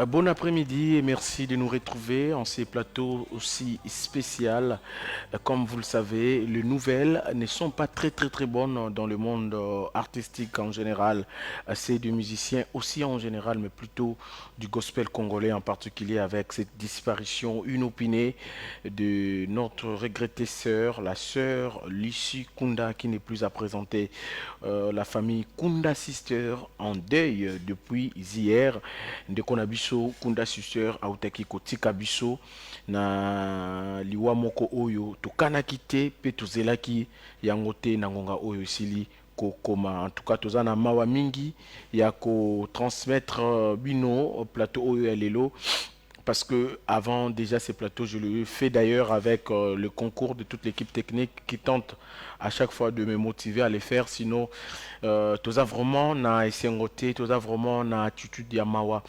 Bon après-midi et merci de nous retrouver en ces plateaux aussi spéciaux. Comme vous le savez, les nouvelles ne sont pas très bonnes dans le monde artistique en général. C'est des musiciens aussi en général, mais plutôt du gospel congolais en particulier avec cette disparition inopinée de notre regrettée sœur, la sœur Lucie Kunda qui n'est plus à présenter. La famille Kunda Sister en deuil depuis hier. Ndeko na biso Kunda Sister autaki kotika biso na liwa moko oyo tokanaki te pe tozelaki yango te na ngonga oyo esili kokoma. En tout cas toza na mawa mingi ya kotransmettre bino au plateau oyo ya lelo parce que avant déjà ces plateaux, je le fais d'ailleurs avec le concours de toute l'équipe technique qui tente à chaque fois de me motiver à les faire. Sinon, toza vraiment na esengote, toza vraiment na attitude ya mawa.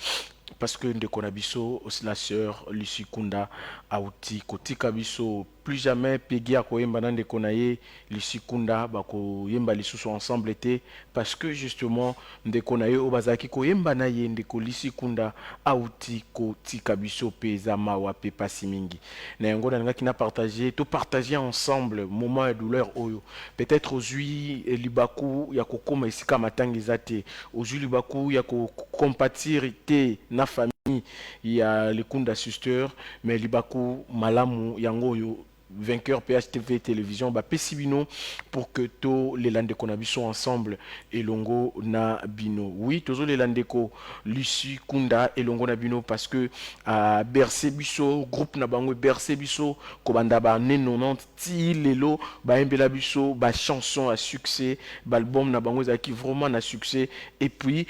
Parce que ndeko na biso la sœur Lucie Kunda auti kotika biso plus jamais pegi akoyemba na ndeko na ye Lucie Kunda bakoyemba lisusu ensemble été parce que justement ndeko na ye obazaki koyemba na ye ndeko Lucie Kunda auti kotika biso peza mawa pe pasi mingi na yango na ngaki na partager to partager ensemble moment de douleur oyo peut-être ozui libaku ya kokoma esika matangi zate ozui libaku ya ko compatir te na famille ya Lekunda Sister mais libaku malamu yango yo vainqueur PHTV télévision ba pesibino pour que to les landeko na biso ensemble elongo na bino. Oui, tozo les landeko Lucie Kunda elongo na bino parce que à bercé biso groupe na bango bercé biso kobanda ba ne 90 ti lelo ba embela biso ba chanson à succès ba album na bango zaki vraiment na succès et puis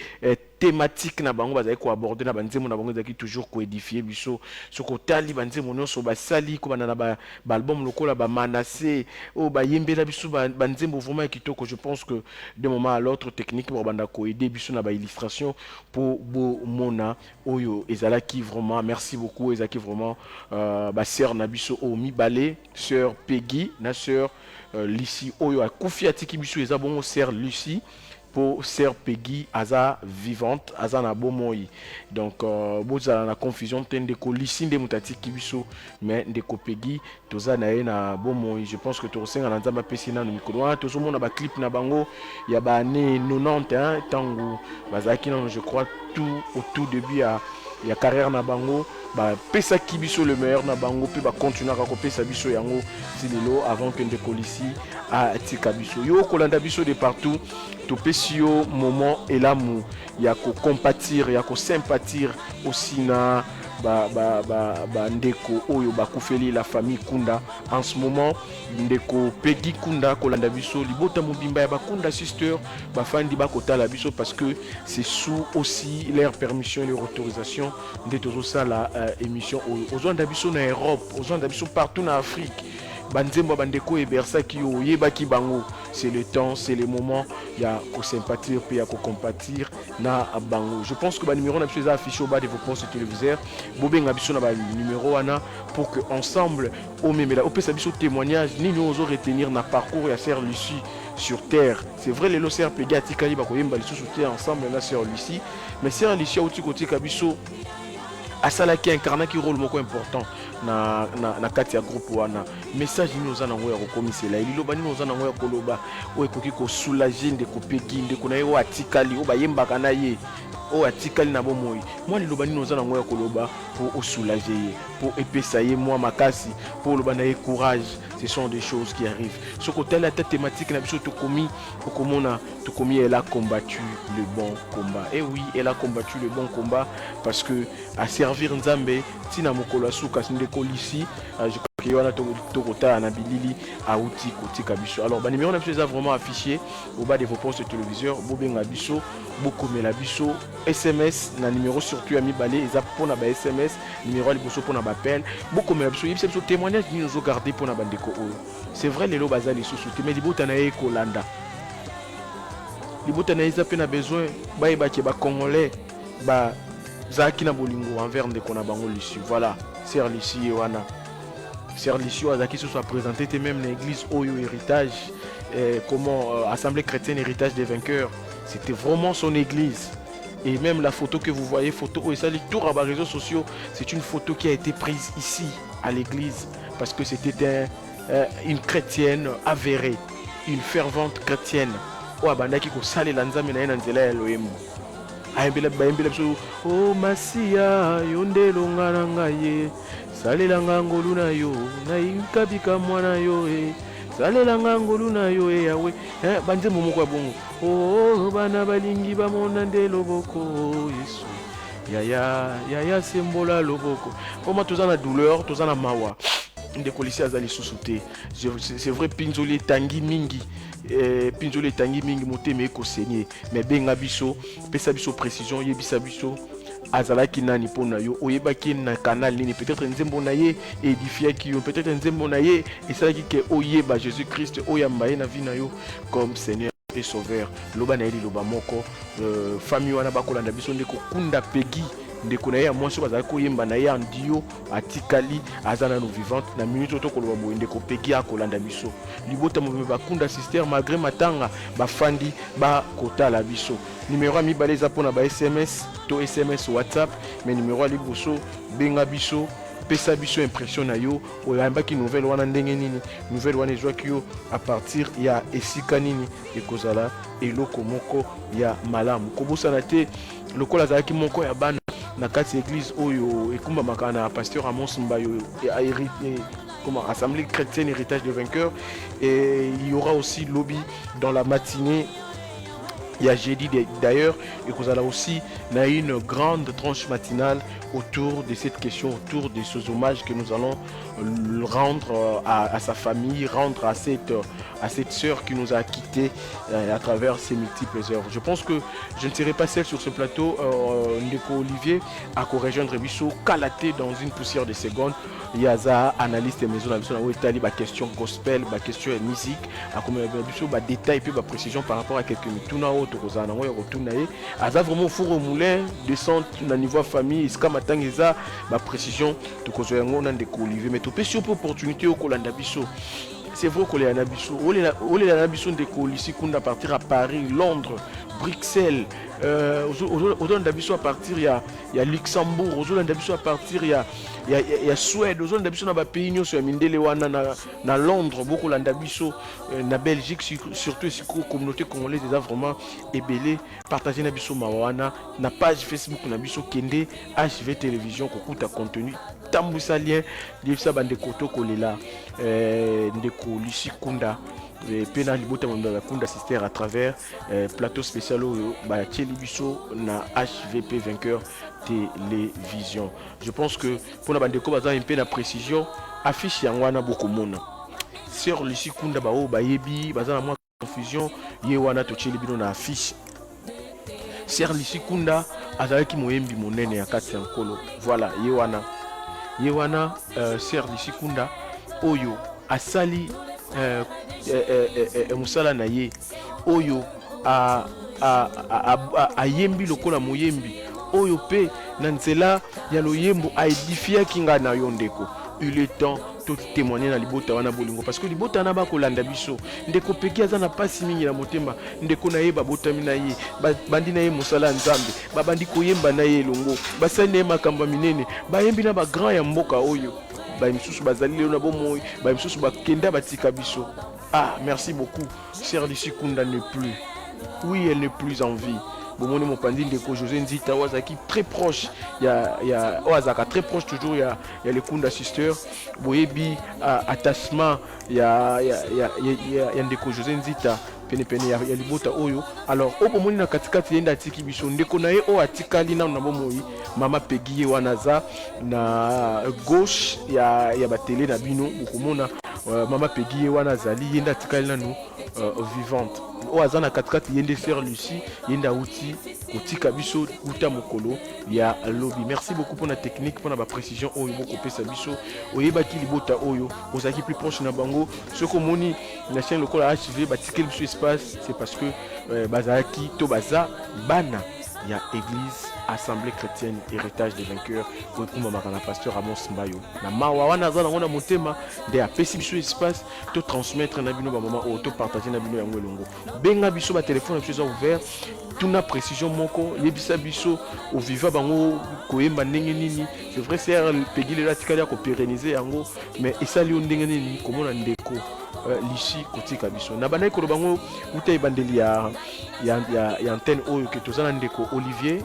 thématique na bango bazali ko aborder na banzemo na bango zaki toujours ko édifier biso soko tali banzemo nyonso basali ko bana na ba album lokola ba manase o ba yembela biso banzemo vraiment kitoko. Je pense que de moment à l'autre technique pour banda ko aider biso na ba illustration pour bo mona oyo ezalaki vraiment merci beaucoup ezaki vraiment ba sœur na biso o mibale sœur Peggy na sœur Lucie oyo akufi atiki biso eza bongo sœur Lucie pour sœur Peggy aza vivante aza na bomoi donc bozala na confusion te ndeko Lucie nde mutati kibiso mais ndeko Peggy toza na ye na bomoi. Je pense que tosenga na nzamba pesi na mikolo wana tozomona ba clip na bango ya ba année 90 tango bazaki na je crois tout au tout début ya carrière na bango ba pesa kibiso le meilleur na bango pe ba continuer ka kopesa biso yango silelo avant que ndeko Lucie a tika biso yo kolanda biso de partout to pesi yo moment elamu ya ko compatir ya ko sympathir aussi na ndeko oyo bakufeli la famille Kunda en ce moment ndeko Peggy Kunda kolanda biso libota mobimba ya bakunda sister bafandi bakotala biso parce que c'est sous aussi leur permission et leur autorisation de tozo ça la émission ozonda biso na Europe ozonda biso partout na Afrique banzembo bandeko ebersaki yo yebaki bango c'est le temps c'est le moment ya ko sympathir pe ya ko compatir na bango. Je pense que ba numéro na biso za affiché au bas de vos postes téléviseurs bobenga biso na ba numéro wana pour que ensemble au memela opesa biso témoignage ni nous ozo retenir na parcours ya sœur Lucie sur terre. C'est vrai les sœur Peggy atikali ba ko yemba lisusu te ensemble na sœur Lucie mais sœur Lucie auti côté kabiso asalaki incarnaki rôle moko important na kati ya groupe wana message nini oza nango ya kokomisela liloba nini oza nango ya koloba oyo ekoki kosoulager ndeko Peggy ndeko na ye oyo atikali oyo bayembaka na ye oyo atikali na bomoi mwa liloba nini oza nango ya koloba pour osoulager ye pour epesa ye mwa makasi pour oloba na ye courage. Ce sont des choses qui arrivent. Ce côté là, ta thématique, elle a combattu le bon combat. Et oui, elle a combattu le bon combat parce que à servir Nzambe, Tina Mokola Souka Sindeko Lissi, je crois qu'il y a Tokota Anabilili, Aouti, Koti Kabiso. Alors, numéro on a vraiment affiché au bas de vos postes téléviseurs, Bobeng Abiso, Bokomela Biso, SMS, na numéro surtout Ami Balé, ils pour na SMS, numéro Aliboso pour na appel, Bokomela Biso, il y a ce témoignage qui nous ont gardé pour na bandeko. C'est vrai les lots bazali sous-souté mais libota na Kolanda libota na pe na besoin ba congolais ba zaki na bolingo envers ndeko na bango Lucie. Voilà sœur Lucie wana sœur Lucie azaki se soit présenté même l'église Oyo héritage comment assemblée chrétienne héritage des vainqueurs, c'était vraiment son église Et même la photo que vous voyez, photo et ça les tours à réseaux sociaux, c'est une photo qui a été prise ici à l'église parce que c'était une chrétienne avérée, une fervente chrétienne. Abandaki ko sale lanza mena na nzela ya loyembo. Ayembela bayembela biso o Masia yonde longana ngaye salela ngangolu na yo na ikabika mwana yo salela ngangolu na yo yawe banze momoko ya bongo o bana balingi bamona nde loboko Yesu yaya sembola loboko comment tous na douleur tous na mawa ndeko lisi azali susuté c'est vrai pinzoli tangi mingi pinzoli tangi mingi motema ekosenye mais benga biso pesa biso précision yebisa biso azalaki nani pona yo oyebaki na canal nini peut-être nzembo na ye édifiaki yo peut-être nzembo na ye esalaki ke oyeba Jésus Christ oyamba ye na vie na yo comme Seigneur et Sauveur loba na ye loba moko famille wana bakolanda biso ndeko kunda pegi ndeko na ye ya mwasi bazalaki koyemba na ye andio atikali aza nano vivante na minute oto koloba boye ndeko pegi akolanda biso libota mobimbe bakunda sister malgré matanga bafandi bakotala biso numéro ya mibale eza mpona ba SMS to SMS WhatsApp mais numéro ya liboso benga biso pesa biso impression na yo oyambaki nouvelle wana ndenge nini nouvelle wana ezwaki yo à partir ya esika nini ekozala eloko moko ya malamu kobosana te lokola azalaki moko ya bana na kati église oyo ekumbamaka na pasteur Amos Mbayo comment assemblée chrétienne héritage de vainqueurs et il y aura aussi lobby dans la matinée. Il y a jeudi d'ailleurs et vous allez aussi une grande tranche matinale autour de cette question, autour de ces hommages que nous allons rendre à sa famille, rendre à cette sœur qui nous a quittés à travers ses multiples œuvres. Je pense que je ne serai pas seul sur ce plateau. Ndeko Olivier a rejoindre Bisso, calaté dans une poussière de secondes. Il y a ça, analyste et maison de la question gospel, la question musique, à combien de détails et précision par rapport à quelques mituna autres aux années retourner. À ça vraiment four au moulin, descente au niveau famille, iska matangeza, ma précision, tout cause on a des Olivier, mais tout peut sur opportunité au Kolanda Bisso. C'est vrai qu'on est à Nabisso. On est à Nabisso de Colissi, qu'on a partir à Paris, Londres, Bruxelles. Aux d'Abisso à partir, il y a Luxembourg. Aux d'Abisso à partir, il y a Suède. Aux d'Abisso dans les pays, sur Mindelewana, na Londres, beaucoup d'Abisso, na Belgique, surtout si la communauté congolaise est vraiment ébélée. Partagez Nabisso Mawana, na page Facebook Nabisso Kende, HV Télévision, Kokuta contenu. Tambousa lien, Livsa Bandekoto Kolela, Ndeko Lucie Kunda. Pena libota manda kunda sister à travers plateau spécial ba Bisso na HVP vainqueur télévision. Je pense que pour la bande ko baza un peu na précision affiche yangwana beaucoup mona. Sur Lucie Kunda ba o ba yebi baza na moi confusion ye wana to bino na affiche. Sur Lucie Kunda azalaki moyembi monene ya kati nkolo. Voilà ye wana Ser Lucie Kunda oyo asali musala na ye oyo ayembi lokola moyembi oyo pe na nzela ya loyembo aedifiaki nga na yo ndeko. Il est temps de témoigner na libota wana bolingo parce que libota na ba kolanda biso ndeko peki aza na pasi mingi na motema ndeko na ye babotami na ye bandi na ye mosala nzambe babandi koyemba na ye longo basali na ye makambo minene bayembi na ba grand ya mboka oyo baimsusu bazali lelo na bomoi baimsusu bakenda batika biso. Ah, merci beaucoup. Ser Lucie Kunda n'est plus. Oui, elle n'est plus en vie. Bomoni Mopandi Ndeko José Nzita Wazaki très proche. Il y a Wazaka très proche toujours. Il y a les Kunda Sisters. Boyebi attachement. Il y a Ndeko José Nzita. Pene ya libota oyo. Alors o bomoni na katikati yenda atiki biso ndeko na ye o atikali na bomoi mama Peggy wanaza na gauche ya batele na bino bokomona mama Peggy wana zali yenda atikali nanu vivante o azana katikati yende Ser Lucie yenda uti kotika biso uta mokolo ya lobby. Merci beaucoup pour la technique pour la précision oyo boko pesa biso oyebaki libota oyo ozaki plus proche na bango ce que moni la chaîne lokola HV batikeli biso espace c'est parce que bazaki to baza bana il y a Église Assemblée chrétienne héritage des vainqueurs pour le pasteur Amos Mbayo na mawa wana za na motema de apesi biso espace to transmettre na bino ba moment ou to partager na bino yango elongo benga biso ba téléphone biso ouvert tuna précision moko yebisa biso au viva bango koyemba ndenge nini c'est vrai c'est pegile la tikali ko pérenniser yango mais esali ndenge nini komona ndeko l'ici côté kabiso na bana ko bango utay bandeli ya antenne oyo ke tozana ndeko Olivier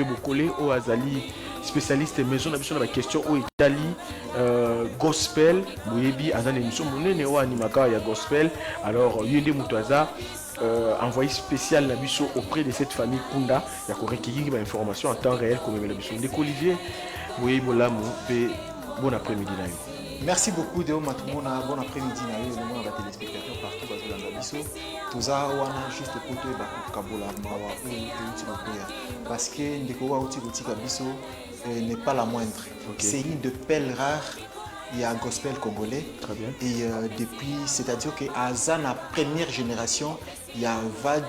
Bokole o azali spécialiste maison na biso na ba question o Italie gospel boyebi azana émission monene o animaka ya gospel alors yende mutoza envoyé spécial la biso auprès de cette famille Kunda ya ko recueillir ba information en temps réel comme la biso ndeko Olivier boyebi bolamu pe bon après-midi là. Merci beaucoup Deo Matumona, bon après-midi na yo na ba téléspectateurs partout bazolanda biso. Toza wana juste pour te ba kabola mawa ou uti bokoya parce que ndeko wa uti botika biso n'est pas la moindre. Okay. C'est une de pelles rares. Il y a un gospel congolais. Très bien. Et depuis, c'est-à-dire que à la première génération, il y a un vague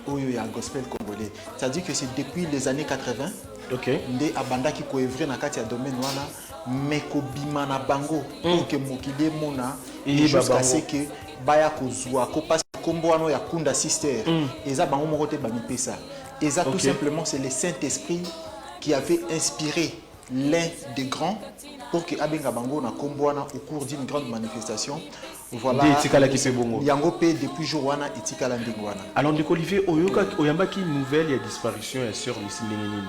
où il y a un gospel congolais. C'est-à-dire que c'est depuis les années 80. Ok. Les abanda qui couvraient na kati ya domaine wana mais ko bimana bango pour que mokile mona et jusqu'à ce que baya kozwa ko passe kombo wana ya Kunda Sister eza bango moko te bamipesa eza tout simplement c'est le Saint-Esprit qui avait inspiré l'un des grands pour que abenga bango na kombo wana au cours d'une grande manifestation. Voilà. Yango pe depuis jour wana etikala ndingo wana. Alors ndeko Olivier oyoka oyambaki nouvelle ya disparition ya sœur Lucie Ndengenini.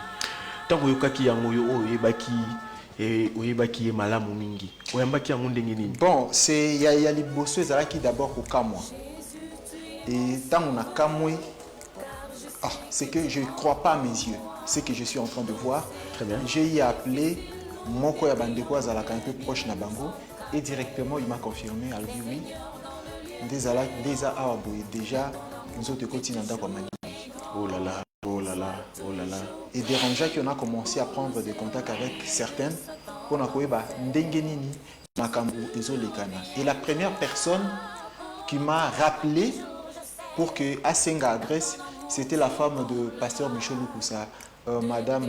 Tant oyoka ki yango yo oyebaki et oyebaki malamu mingi. Oyambaki yango ndengenini. Bon, c'est ya liboso ezalaki d'abord au kamwa. Et tant on a kamwe c'est que je ne crois pas à mes yeux. C'est que je suis en train de voir. Très bien. J'ai appelé Moko ya bandeko azalaka un peu proche na bango et directement il m'a confirmé alors oui. Déjà nous autres côtés nanda kwa mani. Oh là là. Oh là là, oh là là. Et dérangeant qu'on a commencé à prendre des contacts avec certaines pour na koyeba ndenge nini makambo ezolekana. Et la première personne qui m'a rappelé pour que Asenga adresse, c'était la femme de pasteur Michel Lukusa, madame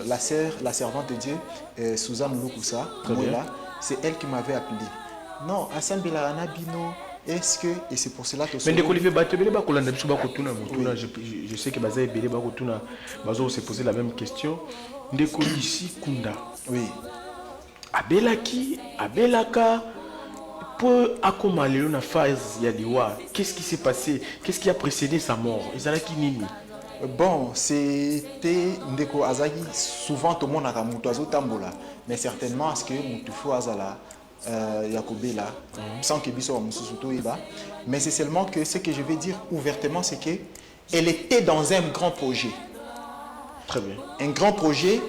la sœur, la servante de Dieu, Suzanne Lukusa. C'est elle qui m'avait appelé. Non, Hassan Belarana Bino. Est-ce que, et c'est pour cela que je sais que Bazaï Bélé Bakotuna se posait la même question. Ndeko ici Kunda. Oui. Abelaki, Abelaka, pour accommoder une phase Yadiwa, qu'est-ce qui s'est passé? Qu'est-ce qui a précédé sa mort? Ezalaki nini? Bon, c'était Ndeko Azaki, souvent tout le monde a Moutazo Tambola, mais certainement, est-ce que Moutoufou Azala Yakobela, sans que Bisso Iba. Mais c'est seulement que ce que je vais dire ouvertement, c'est qu'elle était dans un grand projet. Très bien. Un grand projet,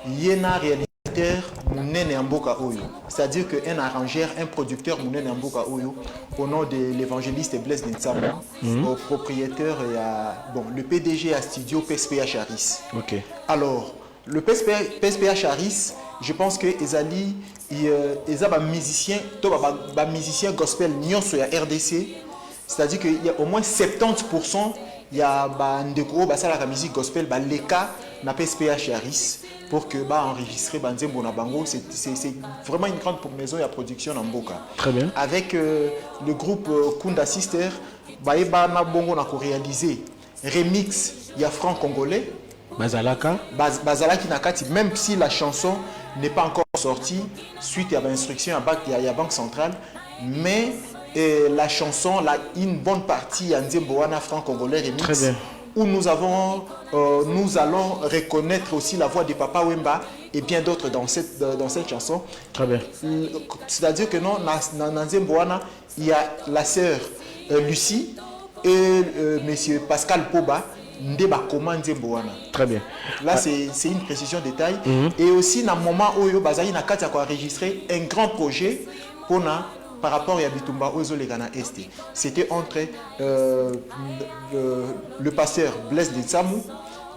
Yena réalisateur Mounene Amboka Oyo. C'est-à-dire qu'un arrangeur, un producteur Mounene Amboka Oyo, au nom de l'évangéliste Blaise Netsamo, au propriétaire, le PDG à studio PSPH Harris. Ok. Alors, le PSPH Harris, je pense que Ezali, ils ont un musicien gospel nyonso ya RDC, c'est-à-dire qu'il y a au moins 70% il y a ndeko la musique gospel leka na PSPH Harris pour que enregistrer banzembo na bango, c'est vraiment une grande maison de production en Mboka. Très bien. Avec le groupe Kunda Sister, na bongo na ko réaliser remix il y a franc congolais Bazalaka Bazalaki Nakati, même si la chanson n'est pas encore sortie suite à l'instruction à Banque Centrale, mais la chanson, une bonne partie en Nzemboana franc-congolais remix, où nous allons reconnaître aussi la voix de Papa Wemba et bien d'autres dans cette chanson. Très bien. C'est-à-dire que non, dans Nzemboana, il y a la sœur Lucie et monsieur Pascal Poba. Très bien. Là, c'est une précision détail. Et aussi, dans le moment où Bazali n'a qu'à enregistrer un grand projet par rapport à Bitumba Ozolegana Este. C'était entre le pasteur Blaise Nsamou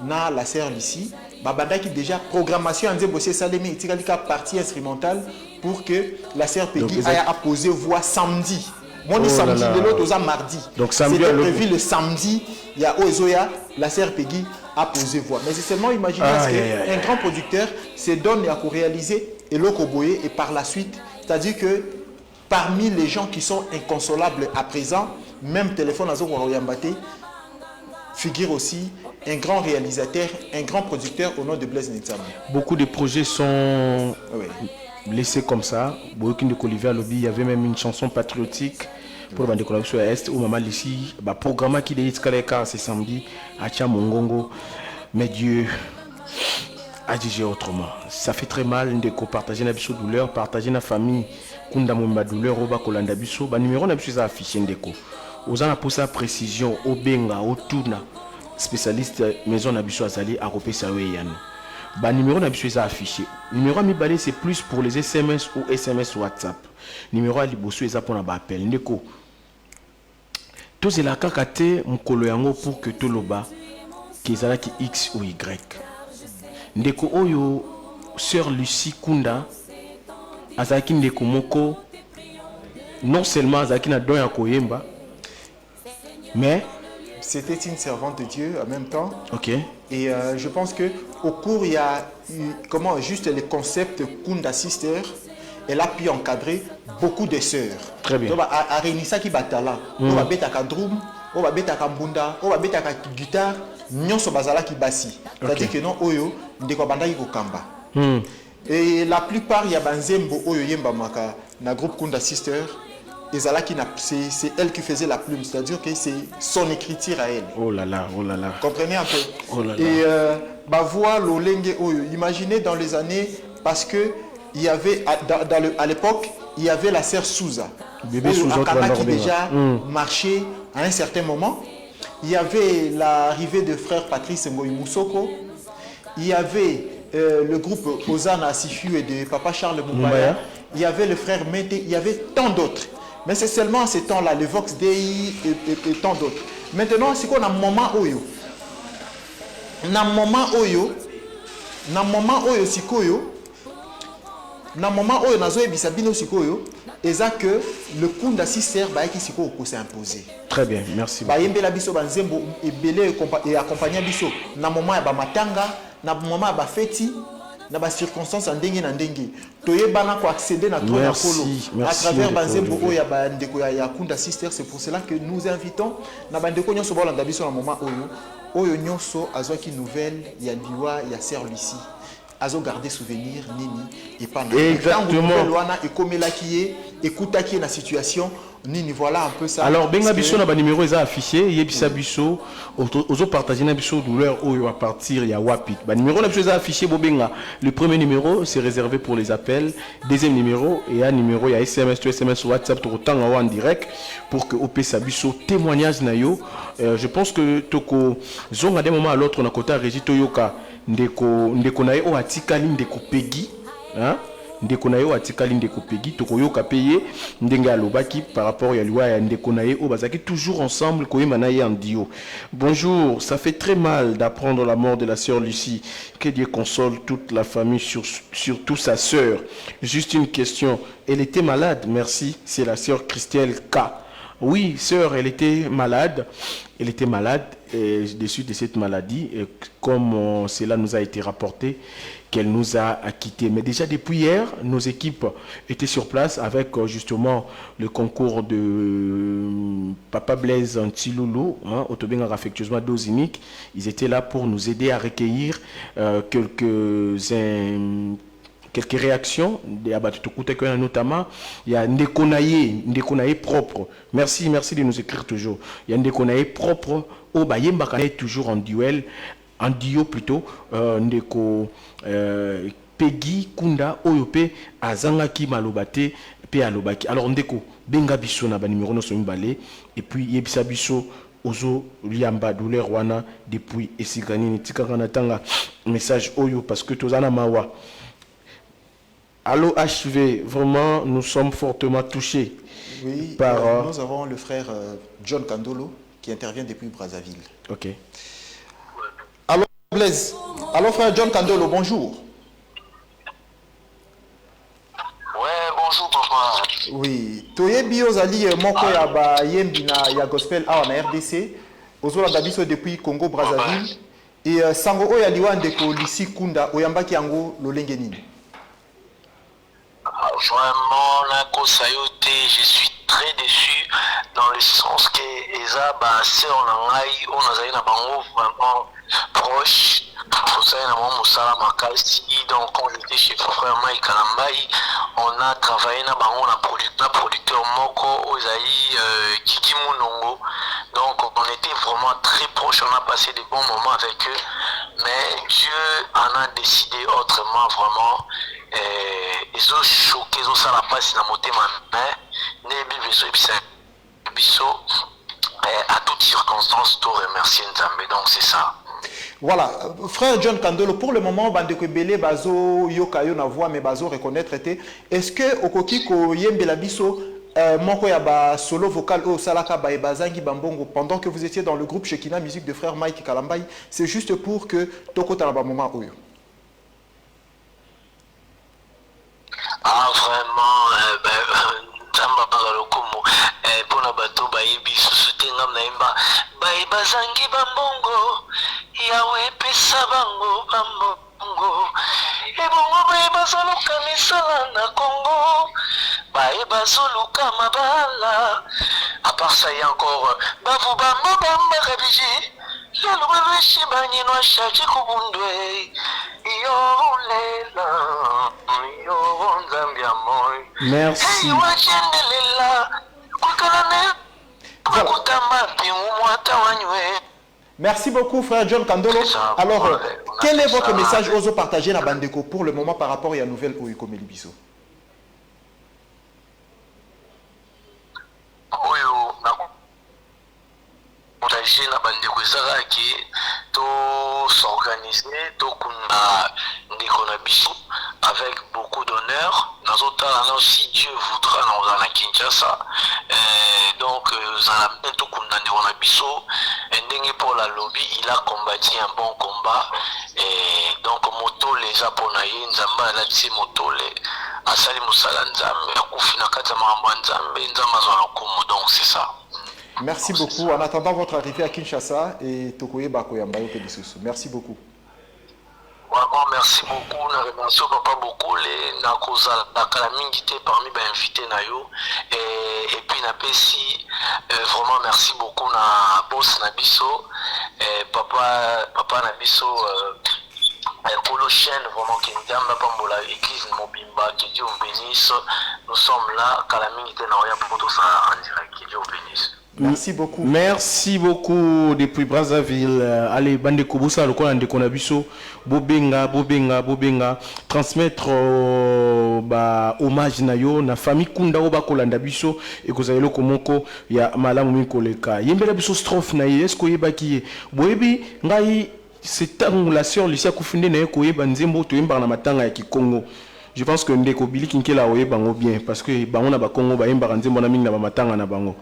na la sœur Lucie. Babada qui déjà programmation en Zébosé Salémé et partie instrumentale pour que la sœur Peggy aille apposer voix samedi. Mon samedi, l'autre mardi. Donc samedi, c'était prévu le samedi. Il y a Ozoya, la sœur Peggy à poser voix. Mais c'est seulement imaginer qu'un grand producteur se donne à réaliser et l'okoboye et par la suite, c'est-à-dire que parmi les gens qui sont inconsolables à présent, même téléphone à Zokoyambate, figure aussi un grand réalisateur, un grand producteur au nom de Blaise Netsama. Beaucoup de projets sont laissés comme ça. Il y avait même une chanson patriotique pour la décoration à Est où Maman Lissi, le programme qui est ce samedi à Tchamongongo. Mais Dieu a dit autrement. Ça fait très mal de partager la douleur, partager la famille. Kunda Mumba douleur, Oba Kolanda Biso, numéro n'a plus affiché ndeko. Aux ans pour sa précision, au Benga, au Tuna, spécialiste maison Nabiso Azali, à Ropé Saweyan. Numéro Nabiso affiché. Numéro Mibale, c'est plus pour les SMS ou SMS WhatsApp. Numéro Alibosu est pour l'appel. Ndeko. Tous les kakate, mukolo yango pour que tout loba, qu'ils aient X ou Y. Ndeko Oyo, sœur Lucie Kunda, Azaki Ndeko Moko, non seulement Azaki na don ya koyemba, mais c'était une servante de Dieu en même temps. Ok. Et je pense que au cours il y a eu comment juste le concept Kunda Sister, elle a pu encadrer beaucoup de sœurs. Très bien. Donc à Renissa qui batala, on va betaka drum, on va betaka mbunda, on va betaka guitare, nyonso bazala ki basi. C'est-à-dire que non oyo ndeko banda yiko kamba. Et la plupart il y a banzembo oyo yemba maka na groupe Kunda Sister. C'est elle qui faisait la plume, c'est-à-dire que c'est son écriture à elle. Oh là là, oh là là. Comprenez un peu. Oh là là. Et voix l'olenge oyo. Imaginez dans les années, parce que il y avait à l'époque, il y avait la sœur Souza. Bébé Souza qui déjà marchait à un certain moment. Il y avait l'arrivée de frère Patrice Ngoyi Moussoko. Il y avait le groupe Ozana Sifu et de Papa Charles Moubaya. Il y avait le frère Mete. Il y avait tant d'autres. Mais c'est seulement à ce temps-là, le Vox Dei et tant d'autres. Maintenant, c'est qu'on a un moment oyo. Na moment oyo sikoyo. Na moment oyo nazo ebisabino sikoyo. Eza que le Kunda Sister ba qui sikoyo ko s'est imposé. Très bien, merci. Ba yembela biso banzembo ebele et accompagner biso na moment ya ba matanga, na moment ya ba feti. Dans les circonstances en dengue na dengue toyebana ko accéder na toi à travers banzembo oyo ya bandeko ya Kunda Sister. C'est pour cela que nous invitons na bandeko nyonso bolanda biso na moment oyo nyonso azwaki nouvelle ya liwa ya sœur Lucie azo garder souvenir nini et pas exactement wana ekomelaki ekutaki na situation nini. Voilà un peu ça. Alors benga biso na ba numéro eza affiché yebisa biso ozo partager na biso douleur oyo à partir ya wapi ba numéro na biso eza affiché bo benga. Le premier numéro c'est réservé pour les appels, deuxième numéro et un numéro ya SMS to SMS WhatsApp to tanga en direct pour que opesa biso témoignage na yo. Je pense que toko zonga d'un moment à l'autre na kota régie toyoka ndeko na yo atikali ndeko pegi hein. Ndeko na yo atikali ndeko pegi tokoyoka payer ndenge alobaki par rapport à loi ya ndeko na yo bazaki toujours ensemble koyema na ye en duo. Bonjour, ça fait très mal d'apprendre la mort de la sœur Lucie. Que Dieu console toute la famille, surtout sa sœur. Juste une question, elle était malade? Merci, c'est la sœur Christelle K. Oui, sœur, elle était malade. Elle était malade et de suite de cette maladie, et comme cela nous a été rapporté, qu'elle nous a quittés. Mais déjà depuis hier, nos équipes étaient sur place avec justement le concours de Papa Blaise Antiloulou, Autobenga affectueusement Dozinique. Ils étaient là pour nous aider à recueillir quelques réactions, notamment, il y a Ndekonaye propre. Merci de nous écrire toujours. Il y a Ndekonaye propre, Bayemba est toujours en duo plutôt, Ndeko Peggy Kunda Oyope Azangaki Malobate Pe Alobaki. Alors Ndeko, Benga Biso na ba numéro no so mbale et puis Yebisa Biso Ozo Liamba douleur wana depuis Esigani Nitikanga natanga message Oyo parce que tozana mawa. Allô HV, vraiment, nous sommes fortement touchés. Oui, nous avons le frère John Kandolo qui intervient depuis Brazzaville. Ok. Allô Blaise. Allô frère John Kandolo, bonjour. Ouais, bonjour papa. Oui, toyebi ozali moko ya ba yembi na ya gospel awa na RDC. Ozola dabiso depuis Congo Brazzaville. Et sango oya liwa ndeko Lisi Kunda oyambaki yango lolenge nini? Vraiment, je suis très déçu dans le sens que Eza c'est on a vraiment proche. Donc quand j'étais chez frère Mike Kalambai, on a travaillé na producteur Moko Ozaï Kiki Munongo. Donc on était vraiment très proches, on a passé des bons moments avec eux, mais Dieu en a décidé autrement vraiment. Ils ont choqué, ils ont ça la passe dans mon thème, mais à toutes circonstances, tout remercier Nzambe, donc c'est ça. Voilà, frère John Kandolo, pour le moment, Bandeko Belé, Bazo, Yokayo, na voix, mais Bazo reconnaître, est-ce que Okoki ko yembela biso, moko ya ba solo vocal au Salaka ba Bazangi Bambongo, pendant que vous étiez dans le groupe Shekina Musique de frère Mike Kalambai, c'est juste pour que Toko Talaba moment Oyo? Ah, vraiment, Nzamba Bagalokomo, Pona Bato Bayebi, Susutengam Naimba, Bazangi Bambongo, Yawe Pesa Bango Bambongo, Ebongo Bazoluka Misala na Congo, Bazoluka Mabala. À part ça, il y a encore Bavu Bamba Bamba Rabiji, Yalou Shibani no Shachi Kubundwe, Yolela, Yoronzambia Moy. Merci. Merci beaucoup, frère John Kandolo. Alors, quel est votre message aux partagés dans Bandeko pour le moment par rapport à la nouvelle Oyuko Melibiso? Partager na Bandeko Zaraki, to s'organiser, to kuna ndeko na biso avec beaucoup d'honneur. Si Dieu voudra, nous allons à Kinshasa. Donc, tout kuna ndeko na biso. Ndenge pour la lobby, il a combattu un bon combat. Et donc, moto les Japonais, Nzamba la tsi moto les asali musala Nzambe. Akufina kata mambo Nzambe, Nzamba zwana kumu. Donc, c'est ça. Merci beaucoup. En attendant votre arrivée à Kinshasa et Tokoye Bakoyambayo Kedisusu. Merci beaucoup. Vraiment, merci beaucoup. Nous remercions papa beaucoup. Les Nakosa, la calamité parmi les invités Nayo. Et puis, Napesi, vraiment, merci beaucoup. Na boss Nabiso. Papa Nabiso. Pour le chaîne, vraiment, qui nous donne la l'église Mobimba, que Dieu vous bénisse. Nous sommes là, calamité Naoya pour tout ça en direct. Que Dieu vous bénisse. Merci beaucoup. Merci beaucoup depuis Brazzaville. Allez, bande Kobusa, le coin de Konabiso, Bobenga, transmettre hommage nayo na famille Kunda Oba Kolanda Biso et que vous avez le komoko ya malamu mikoleka. Yembela biso strophe na yesko yebaki boyebi ngai c'est la sœur Lucia Kufinde na koyeba nzembo to yemba na matanga ya Kikongo. Je pense que ndeko Billy Kinkela oye bango bien parce que bango na ba Congo ba yemba nzembo na mingi na ba matanga na bango.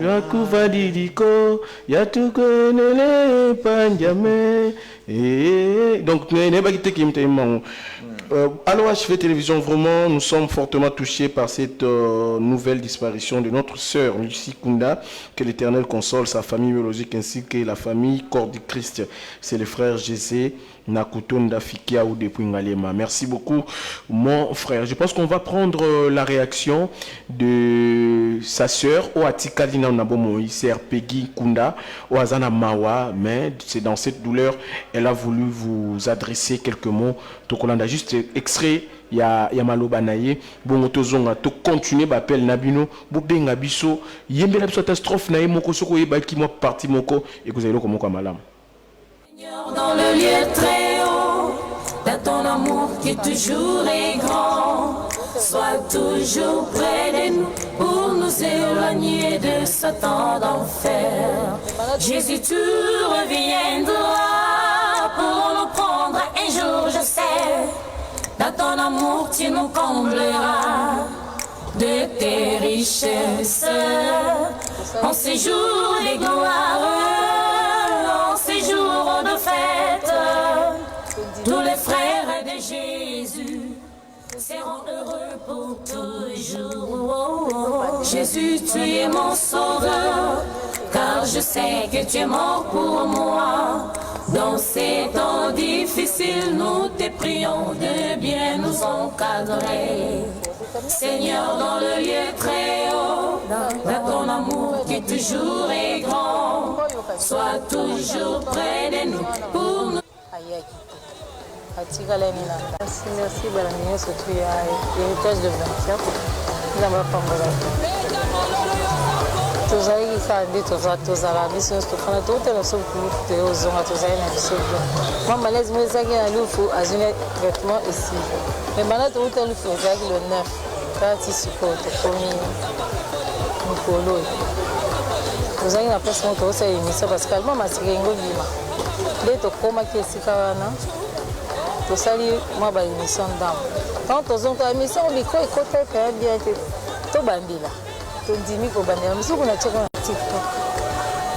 Ya kuvadidiko ya tukonele panjame. Donc ne ba kite kimte mango. Alors HV Télévision, vraiment, nous sommes fortement touchés par cette nouvelle disparition de notre sœur Lucie Kunda, que l'Éternel console sa famille biologique ainsi que la famille Corps du Christ. C'est le frère Jésé Nakutonda Fikia ou depuis Ngalema. Merci beaucoup, mon frère. Je pense qu'on va prendre la réaction de sa sœur, Oatika Dina Nabomo, Iser Peggy Kunda, Oazana Mawa, mais c'est dans cette douleur, elle a voulu vous adresser quelques mots. Tokolanda, juste extrait, il y a Maloba Naye, bon tozonga, to continuer, bapel Nabino, Bobenga Biso, Yembela catastrophe Naye, Moko Soko Yebaki, moi parti Moko, et vous avez le Moko Malam. Dans le lieu très haut, dans ton amour qui toujours est grand, sois toujours près de nous pour nous éloigner de Satan d'enfer. Jésus, tu reviendras pour nous prendre un jour, je sais. Dans ton amour, tu nous combleras de tes richesses. En ces jours de gloire, en ces jours de fête, tous les frères de Jésus seront heureux pour toujours. Jésus, tu es mon sauveur, car je sais que tu es mort pour moi. Dans ces temps difficiles, nous te prions de bien nous encadrer. Seigneur, dans le lieu très haut, dans ton amour qui toujours est grand, sois toujours près de nous pour nous. Merci, Balamino, surtout l'héritage de 24. Nous avons pas tous les tous à la mission, tout le monde, tout le moi, malaise, moi, ça qui est à l'oufou, à une vêtement ici. Mais maintenant, tout le monde, c'est le 9. Parti support, premier. Nicolo. Vous avez la personne qui a fait l'émission parce que moi, je suis un peu bima. Dès que tu as fait tu sali moi ba émission d'âme. Quand tu as une émission, micro et côté très bien. Tu bandila. Tu dis mi ko bandila. Mais si on a checké un TikTok.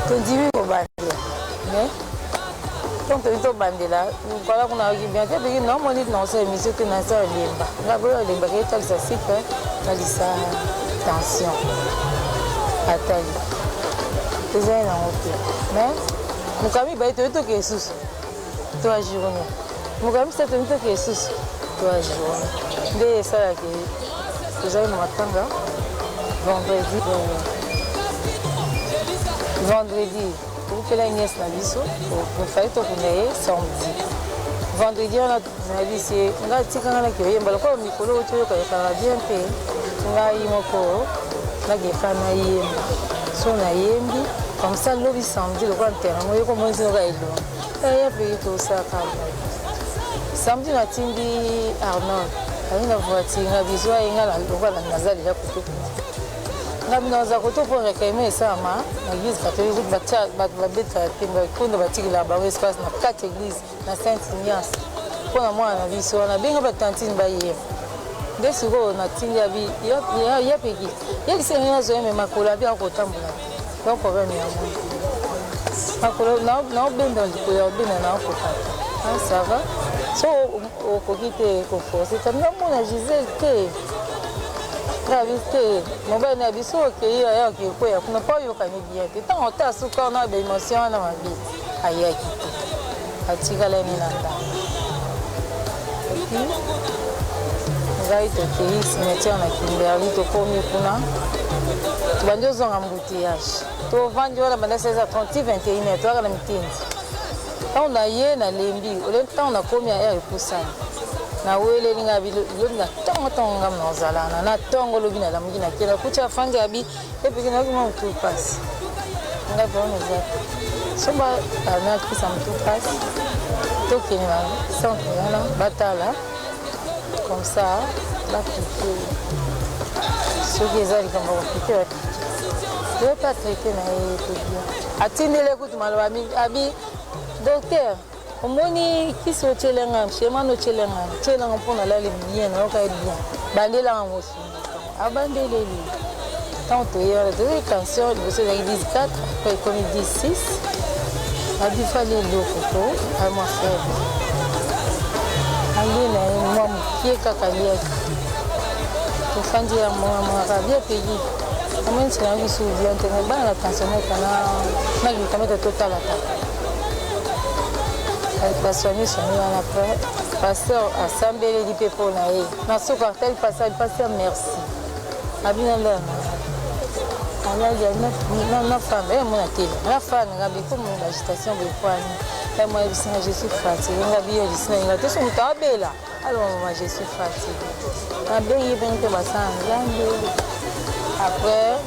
Tu dis mi ko bandila. Mais quand tu es bandila, voilà qu'on a eu bien. Tu dis non, moi dit non, c'est émission que na ça limba. La bola limba qui est ça si fait, na lisa tension. Atali. Tu sais non ok. Mais mon cami ba tu que sous. Toi journée. Mon gars, c'est un peu que c'est toi journée. Dès ça que vous avez ma tanga vendredi pour que la nièce n'a biso pour faire tout pour naïe samedi. Vendredi on a dit c'est on a dit quand on a qui est mal quoi micro tu vois quand ça bien fait on a eu mon corps là qui fait naïe son naïe comme ça le samedi le grand terrain moi je commence à aller là il y a payé tout ça quand samedi na tindi Arnold aina voiture na bizwa inga la lokwa na nazali ya kutuku ngabi naza kutuku rekaime sama na église catholique ba beta timba kondo batikila ba espace na 4 églises na Sainte Ignace pona mwana na biso na benga ba tantine ba ye desiko na tindi abi ya peki ya kisenga zo me makolo bi akotambula donc problème ya mo makolo na benda ko ya benda na akotambula ça va. So, au coquille conforté, comme on a Gisèle que gravité, mon ben a biso que il y a qui quoi, on n'a pas eu qu'à bien. Tant on t'a sous quand on a des émotions dans ma vie. Aïe aïe. Atika la minanda. Et puis, on va être accueilli cimetière na Kimberley to komi kuna. Tu vas nous en embouteillage. Tu vas vendre la bande 16h30 21h, tu vas la mitindi. On a yé na lembi, le temps on a commis à air pour ça. Na wele linga bi lo na tongo ngam na zala na tongo lo bina la mugina kila kucha fanga abi e puis na kuma tout passe. Nga bon exact. Soba na kisa tout passe. To kina sans là batala. Comme ça, là qui ce qui est allé comme on peut. Je vais pas traiter na tout bien. Atine les coups mal abi docteur, au moins qui se tient là, chez moi nous tient là pour la bien, on va bien. Bandé là en aussi. Abandé les lits. Tant il y a deux cantions, vous savez 14, après comme 16. A dû faire les deux photos à moi faire. Allez là, moi qui est cacalia. Pour faire dire moi bien payé. Comment c'est la vie sous bien, mais bah la canción est là, mais de total attaque. Passionné sur nous après pasteur assemblée du peuple naé na ce cartel pasteur merci abinala ala ya na femme et mon atel la femme ngabi comme une agitation de poigne et moi je suis fatigué ngabi je suis là tout son tabela alors moi je suis fatigué na bien y ben que basanga après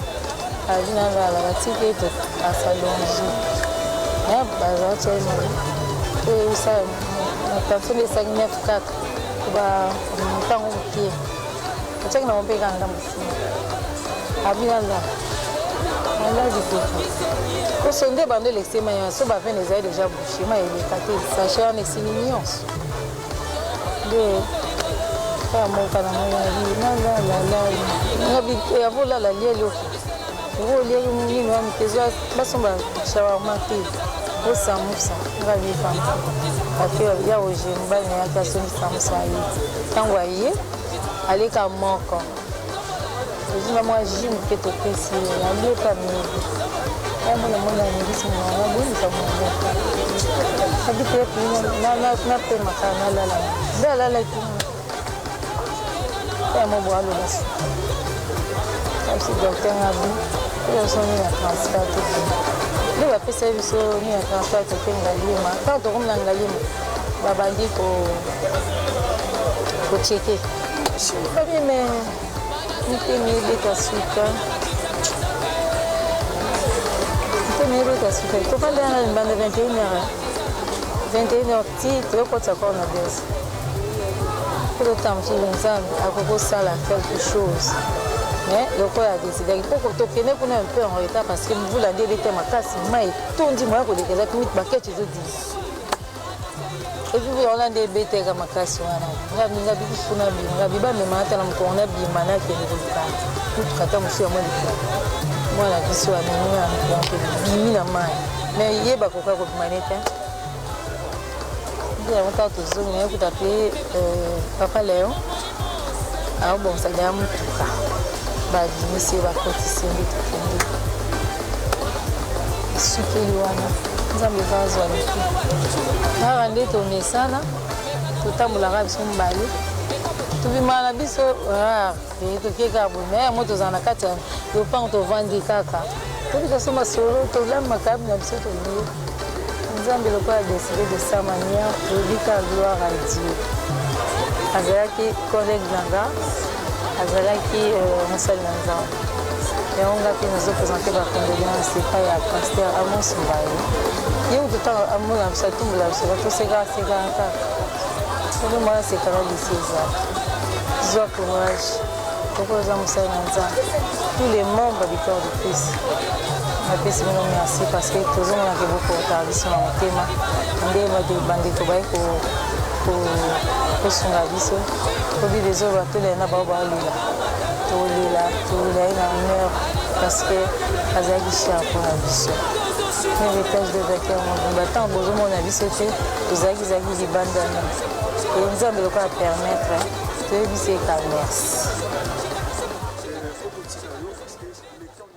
abinala la ticket à salon ya baza et ça la personne est 594 va monter au pied c'est que nous payons dans le abinala on a du tout pour sonder bande l'extrême so ba fait les ailes déjà bouché mais il est caté ça cher en exilinions de faire mon canal la et avant la lié vous lié ni non mais ça ba somba shawarma au samusa ngabi fam afio ya oje mbani ya kaso ni samusa yi tangwa yi aleka moko ejina moi jim peto pesi ya lié pas mi Kama na mwana ni bisi mwana buni kama mwana. Hadi pia na pe makana la. Bela la tu. Kama bwalo basi. Kasi docteur ngabu. Kwa sababu ni transfer tu. Ndio wa pesa hivi so ni transfer tu kengalima. Kwa to kumna ngalima. Babandi ko checker. Kami me ni ta suka. Il faut pas aller une bande de 21h. 21h, tu peux te encore dans des. Pour le temps, tu viens à propos ça là quelque chose. Mais le quoi a décidé. Il faut que tu viennes pour un peu en retard parce que vous l'avez dit que ma casse, mais tout dit moi que les gars tu baquet tu dis. Et puis on a des bêtes comme ma casse on a bien habitué pour na bien. On a bien mais maintenant on a bien mana qui est le cas. Tout kata monsieur à moi moi la vision à nous na mai mais yeba koka ko manete ndio on t'a toujours mais pour t'appeler papa Léon ah bon ça gagne mutuka ba dinisi ba kotisi ndi sukeli wana nzambe vazo aliki na rande tourner sana tutambula biso mbali tubimana biso tokeka bonne moto zana kati yo pa to vandi kaka tobika soma solo to la makabi na biso to ni nzambe loko a décidé de sa manière tobika gloire à Dieu azalaki collègue nanga azalaki musali nanga et on a pu nous présenter par condoléances c'est pas ya pasteur Amos Mbaye yo tout amona sa tumba la to sega kaka tout moi c'est quand même ici ça courage. Pourquoi tous les membres du corps de Christ. Je vous remercie parce que tous on a beaucoup de travail sur mon thème. On a demandé pour son avis. Pour dire les autres, tous les nababa tous les honneur parce que Azagi cher pour la vie. L'héritage de vainqueur, mon battant, besoin mon avis c'était Azagi Zagi Libandana. Et nous allons le permettre.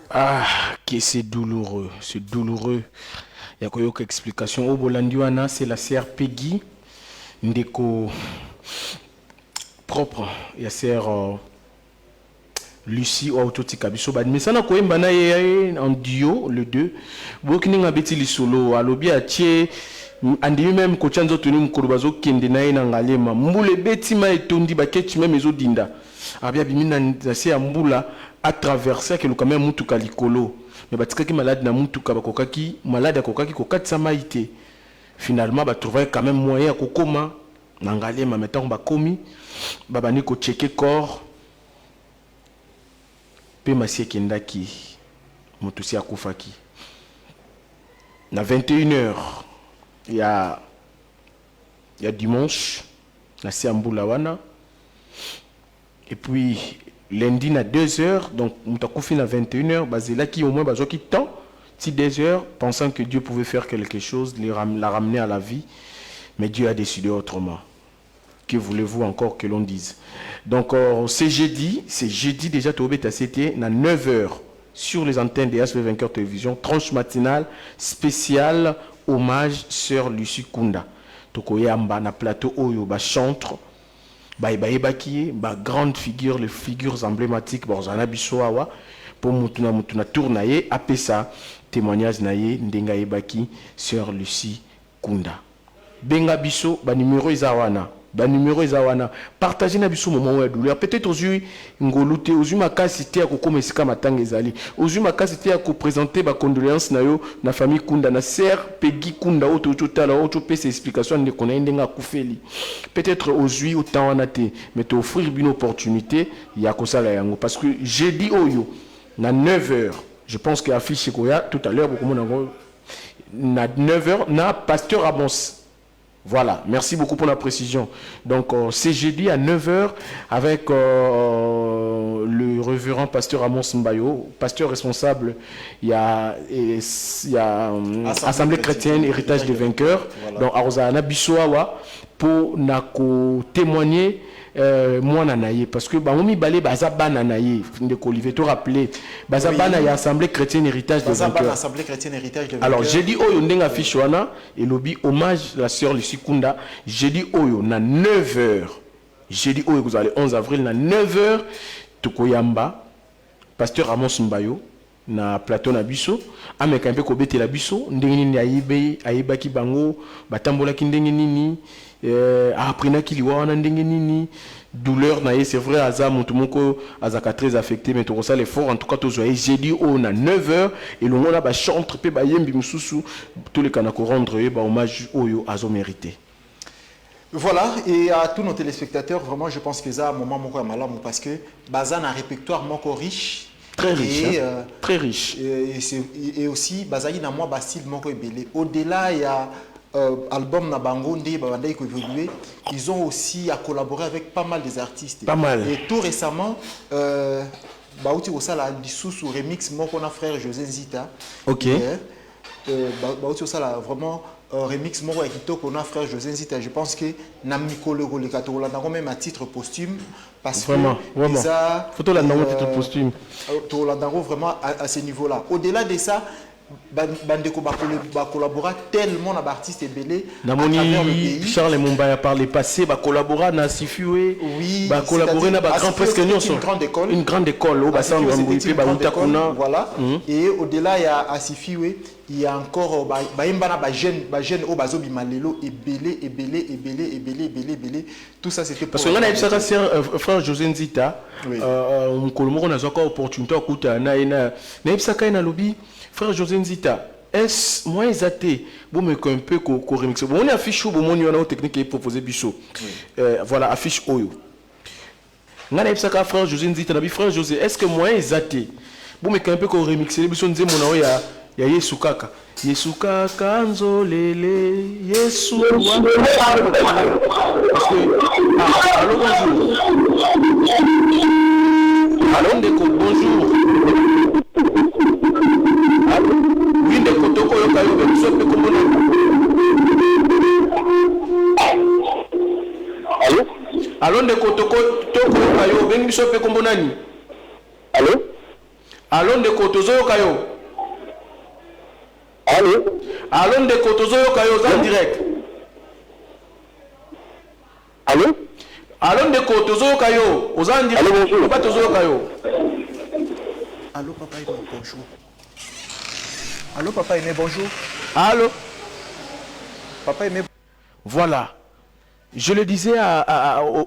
Ah, que c'est douloureux, c'est douloureux. Il y a quelques explications. Au Bolandiwana, c'est la sœur Peggy, Ndeko propre. Il y a sœur Lucie ou Autotikabiso. Mais ça n'a pas été en duo, le deux. Beaucoup n'ont pas été solo. Alors bien, andi même kochanzo tuni mkurubazo kende naye na ngalema mbule beti ma etondi baketi même ezo dinda abia bimina nzase mbula à traverser que le quand même mutuka likolo mais batikaki malade na mutuka bakokaki malade akokaki kokatisa maite finalement ba trouver quand même moyen ya kokoma na ngalema metant bakomi babani ko checker corps pe masie kendaki mutusi akufaki na 21h. Il y a dimanche, la Siambulawana. Et puis, lundi, à 2h, donc, nous avons à 21h, basé là qui au moins, qui temps, si 2h, pensant que Dieu pouvait faire quelque chose, la ramener à la vie. Mais Dieu a décidé autrement. Que voulez-vous encore que l'on dise? Donc, c'est jeudi déjà, c'était à 9h sur les antennes de ASV Vainqueur Télévision, tranche matinale spéciale. Hommage Sœur Lucie Kunda. Tokoyamba na plateau oyo ba chantre ba ebaki ba grande figure, les figures emblématiques borzana bisoawa pour mutuna tournaye apesa témoignage naye ndenga ebaki Sœur Lucie Kunda. Benga biso ba numéro izawana. Partagez na biso moment de douleur. Peut-être aujourd'hui ngolute, aujourd'hui ma casité à kokomesika matanga ezali. Aujourd'hui ma casité à ko présenter ba condoléances na yo na famille Kunda na sœur Peggy Kunda auto totala auto pese explication de kona ndenga kufeli. Peut-être aujourd'hui autant en até, mais te offrir une opportunité ya kosala yango parce que jeudi oyo na 9h, je pense que affiche koya tout à l'heure beaucoup na 9h na pasteur Amos. Voilà, merci beaucoup pour la précision. Donc, c'est jeudi à 9h avec le révérend pasteur Amos Mbayo, pasteur responsable, il y a Assemblée chrétienne, héritage des vainqueurs. Voilà. Donc, Arosana Bissoawa, pour témoigner moi nanaye parce que bangomi balé baza bana naye ndeko Olivier to rappeler baza bana ya assemblée chrétienne héritage des vainqueurs. Assemblée chrétienne héritage des Alors vainqueurs. j'ai dit oyo ndenga fiche wana et lobi hommage la sœur Lucie Kunda. J'ai dit oyo na 9h. J'ai dit oyo vous allez 11 avril na 9h tokoyamba pasteur Amos Mbayo na plateau na biso ameka mpe kobetela biso ndenge nini ayebaki bango batambolaki ndenge nini aprenaki liwa wana ndenge nini douleur na ye c'est vrai aza mutu moko azaka très affecté mais tokosala l'effort en tout cas tozwa ye jeudi oyo na 9h elongo na bachantre mpe bayembi mosusu tolekana korendre ye bahommage oyo azomérité. Voilà, et à tous nos téléspectateurs, vraiment, je pense que ça, un moment moko ya malamu parce que Bazan a un répertoire moko riche. Très riche, et, très riche. Et aussi, Bazali na moi style moko ebele. Au-delà, il y a album na bango nde babandai ko évoluer. Ils ont aussi à collaborer avec pas mal des artistes. Pas mal. Et tout récemment, Baouti Osala sous remix moko na frère José Nzita. Ok. Baouti Osala vraiment remix moko kitoko na frère José Nzita. Je pense que na mikolo le katola na même à titre posthume parce vraiment, que vraiment. Photo la titre posthume. Vraiment à ce niveau-là. Au-delà de ça, bandeko ba collaborer tellement na artistes belé à travers le pays. Charles Mumbaya par le passé ba collaborer na Sifué. Oui, ba collaborer na ba grand presque une grande école. Une grande école au bassin de ba Utakuna. Voilà. Et au-delà il y a Sifué, il y a encore ba imbana ba jeune au bazo bimalelo et belé tout ça c'était parce que on a ça frère José Nzita on kolomoko na zaka opportunité akuta na ebsaka na lobby frère José Nzita est moi exaté bon mais un peu ko remix bon on affiche bon mon yo na technique est proposé biso voilà affiche oyo ngana ebsaka frère José Nzita na bi frère José est-ce que moi exaté bon mais un peu ko remixer biso nze mona ya Yesu kaka Yesu kaka nzolele Yesu parce que allô bonjour allô ndeko bonjour oui ndeko toko yoka yo biso pe komona allô allô ndeko toko yoka yo bengi biso pe komona ni allô allô ndeko tozo yoka yo allô allô ndeko tozo yoka yo en direct allô allô ndeko tozo yoka yo en direct allô bonjour pas tozo yoka yo allô papa et bonjour allô papa et bonjour allô papa et voilà je le disais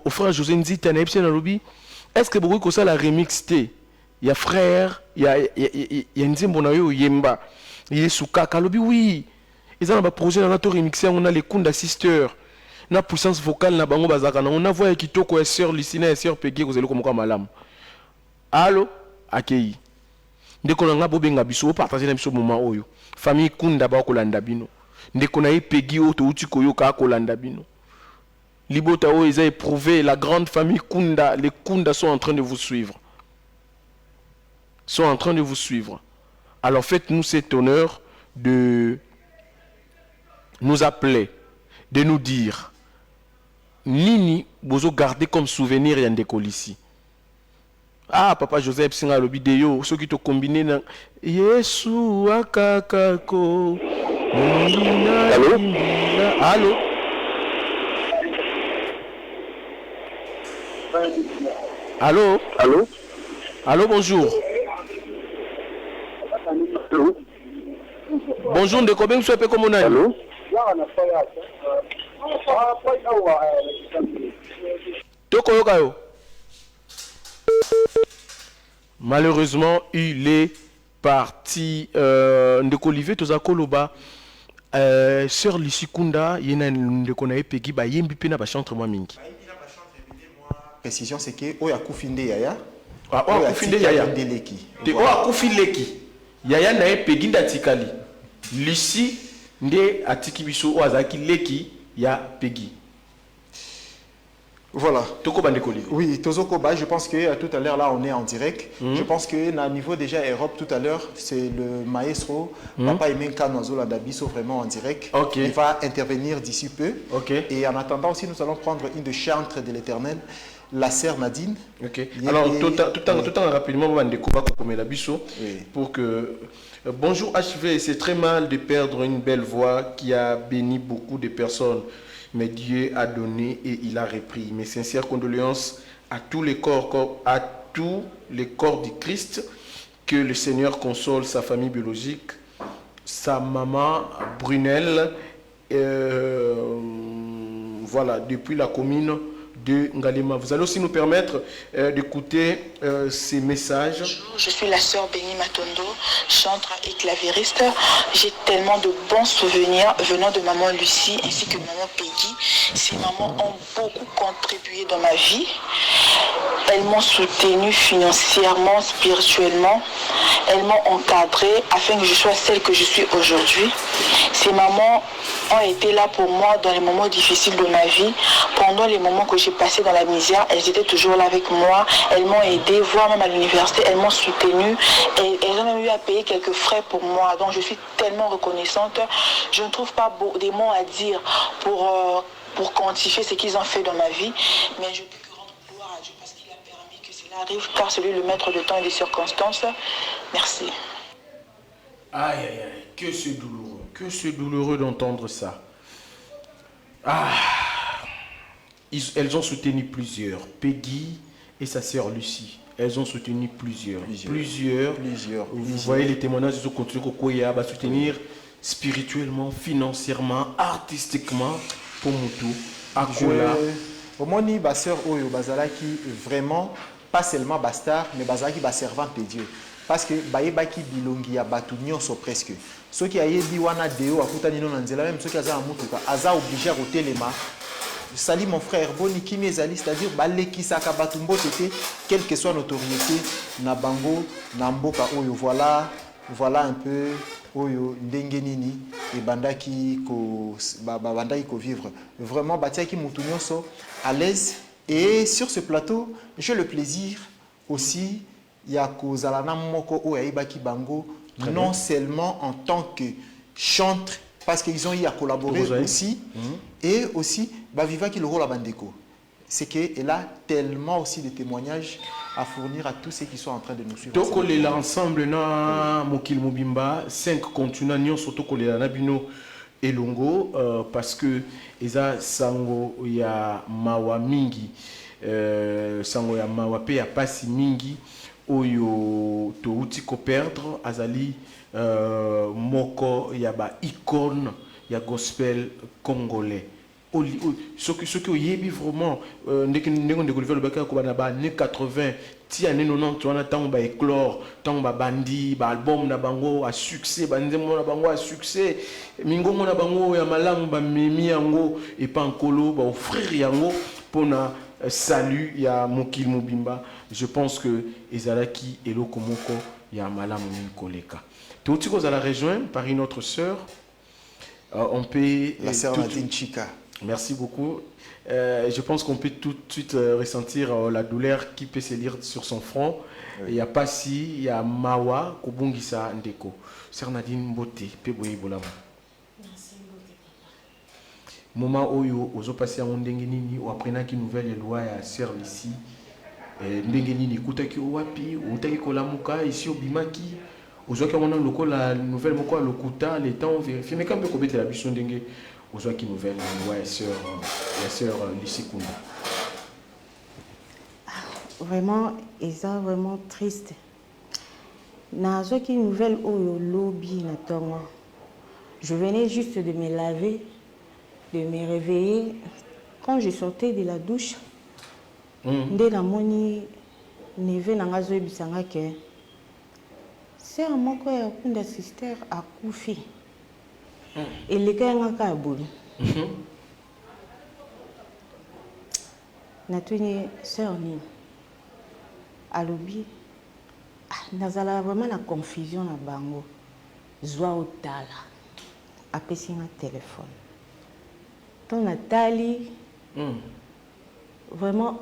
au frère José Nzita na epsi na lobby est-ce que beaucoup ça la remix té il y a frère il y a nzembo na yo yemba Yesu kaka lobby oui ils ont un projet dans notre remixer on a les Kunda Sister na puissance vocale na bango bazaka na on a voix kitoko et sœur Lucina et sœur Peggy kozeli ko malamu allô akei ndeko na nga bobenga biso partager na biso moment oyo famille Kunda ba kolanda bino ndeko na Peggy o to uti koyoka kolanda bino libota o ils ont éprouvé la grande famille Kunda les Kunda sont en train de vous suivre alors faites-nous cet honneur de nous appeler de nous dire nini bozo garder comme souvenir ya ndeko Lisi. Ah papa Joseph singa lobi de yo ceux qui te combiner na Yesu akakako allô allô allô allô allô bonjour allô bonjour ndeko bengi so pe comme on a allô toko yoka yo malheureusement il est parti ndeko Olivier toza koloba sœur Lucie Kunda yena ndeko na Peggy ba yembi pe na ba chantre moi mingi précision c'est que oya kufinde yaya oya kufinde yaya ndeleki te oya kufileki yaya na Peggy ndatikali Lucie nde atiki biso o azaki leki ya Peggy Voilà. Toko Bandeko Olivier. Oui, Tozoko Ba, je pense que tout à l'heure, là, on est en direct. Je pense que à niveau déjà Europe, tout à l'heure, c'est le maestro, Papa Emenka Noazola Dabiso, vraiment en direct. Okay. Il va intervenir d'ici peu. Okay. Et en attendant aussi, nous allons prendre une de Chantre de l'Éternel, la sœur Nadine. Ok. Alors, tout en rapidement, on va découvrir la biso pour que... Bonjour HV, c'est très mal de perdre une belle voix qui a béni beaucoup de personnes. Mais Dieu a donné et il a repris. Mes sincères condoléances à tous les corps du Christ. Que le Seigneur console sa famille biologique, sa maman Brunel, voilà, depuis la commune de Ngalema. Vous allez aussi nous permettre d'écouter ces messages. Bonjour, je suis la sœur Béni Matondo, chantre et clavieriste. J'ai tellement de bons souvenirs venant de maman Lucie ainsi que maman Peggy. Ces mamans ont beaucoup contribué dans ma vie. Elles m'ont soutenue financièrement, spirituellement. Elles m'ont encadrée afin que je sois celle que je suis aujourd'hui. Ces mamans ont été là pour moi dans les moments difficiles de ma vie. Pendant les moments que j'ai passés dans la misère, elles étaient toujours là avec moi. Elles m'ont aidé, voire même à l'université, elles m'ont soutenue. Et elles ont même eu à payer quelques frais pour moi. Donc je suis tellement reconnaissante. Je ne trouve pas des mots à dire pour quantifier ce qu'ils ont fait dans ma vie. Mais je peux que rendre gloire à Dieu parce qu'il a permis que cela arrive, car c'est lui le maître de temps et des circonstances. Merci. Aïe, aïe, aïe, que c'est douloureux d'entendre ça. Ah, elles ont soutenu plusieurs, Peggy et sa sœur Lucie. Elles ont soutenu plusieurs. Vous voyez les témoignages, ils ont continué à soutenir spirituellement, financièrement, artistiquement, pour Moutou, à Kola. Au moins, ma sœur Oyo Bazalaki, vraiment, pas seulement Bastar, mais Bazalaki, servante de Dieu. Parce que Baïbaki Bilongi a battu nyonso presque. Ceux qui aient dit wana deo a kuta nino nanzela, même ceux qui aza amutuka, aza obligé à rotelema. Salut mon frère, boni kimi ezali, c'est-à-dire balé qui saka batumbo tete, quelle que soit notoriété, na bango, na mboka oyo, voilà un peu oyo ndenge nini et bandaki ko vivre. Vraiment batiaki mutu nyonso à l'aise. Et sur ce plateau, j'ai le plaisir aussi Yako Zalana Moko ou Aibaki Bango, non seulement en tant que chantre, parce qu'ils ont eu à collaborer aussi, et aussi Baviva qui le rôle à Bandeko. C'est qu'elle a tellement aussi de témoignages à fournir à tous ceux qui sont en train de nous suivre. Donc, l'ensemble na Mokil Mobimba, 5 continents, surtout que les Nabino et Longo, parce que Eza Sango ya Mawa Mingi, Sango ya Mawa Pe ya Pasi Mingi. Oyo touti ko perdre azali moko ya ba icône ya gospel congolais. Ce qui oyebi vraiment ndenge ndeko le baka ko bana ba ne 80 ti ane 90 tu wana tango ba éclore tango ba bandi ba album na bango à succès ba nzemo na bango à succès mingongo na bango ya malamu ba memi yango et pas nkolo ba offrir yango pona salut ya Mokil Mobimba. Je pense que Ezalaki et Lokomoko ya Malamu Koleka. Tout ce qu'on a rejoint par une autre sœur, on peut. La sœur Nadine Chika. Merci beaucoup. Je pense qu'on peut tout de suite ressentir la douleur qui peut se lire sur son front. Il y a Passi, il y a Mawa, Kobungisa Ndeko. Sœur Nadine Mbote, Peboye Bolama. Moment où ils ont passé à Ndengeni, ou après une nouvelle loi à sœur ici, Ndengeni, Koutaki Wapi, Outaki Kolamuka, ici au Bimaki, aux gens qui ont la nouvelle Moko, le Kouta, les temps vérifiés, mais quand même, Kobete la Bisson Dengue, aux gens qui nouvelle loi à sœur Lucie Kounda. Vraiment, ils sont vraiment tristes. Na zo qui nouvelle au lobby na tongo. Je venais juste de me laver, de me réveiller. Quand je sortais de la douche, nde na moni neve na ngazo ebisanga ke c'est un moko ya kunda sister akufi. Eleka ngaka abulu. Natuni sœur ni alobi nazala vraiment la confusion na bango. Zwa otala. Apesi nga téléphone. Ton Nathalie vraiment,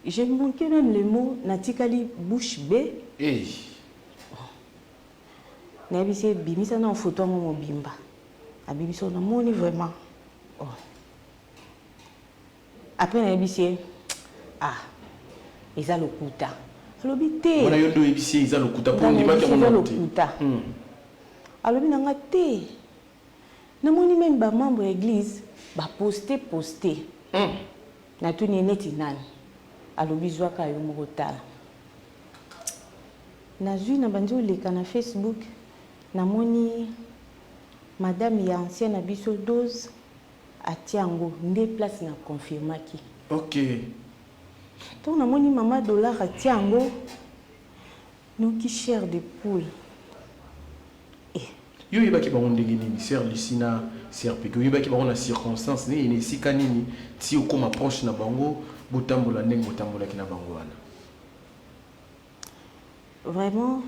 j'ai manqué même le mot, natikali bouche bée. Hey. Nabisi bimisa na photo mo bimba. Abibiso na moni vraiment. Oh. Après nabisi ils ont le kuta. Alobi te. Wana yondo ebisi ils ont le kuta pour ndima ki mon kuta. Alobi nanga te. Na moni même ba membre église ba poster. Na tu ni neti nani. Alobi zwaka yo mo kotala. Na zui na banzo leka na Facebook. Namoni madame ya ancienne abiso 12 atiango nde place na confirmaki. OK. Donc namoni maman dollar atiango noki chair de poule. Yo yeba ki ba ndenge nini sœur Lucina sœur Peko yeba ki ba na circonstance ni ni sika nini ti okoma proche na bango botambola ndenge botambola ki na bango wana. Vraiment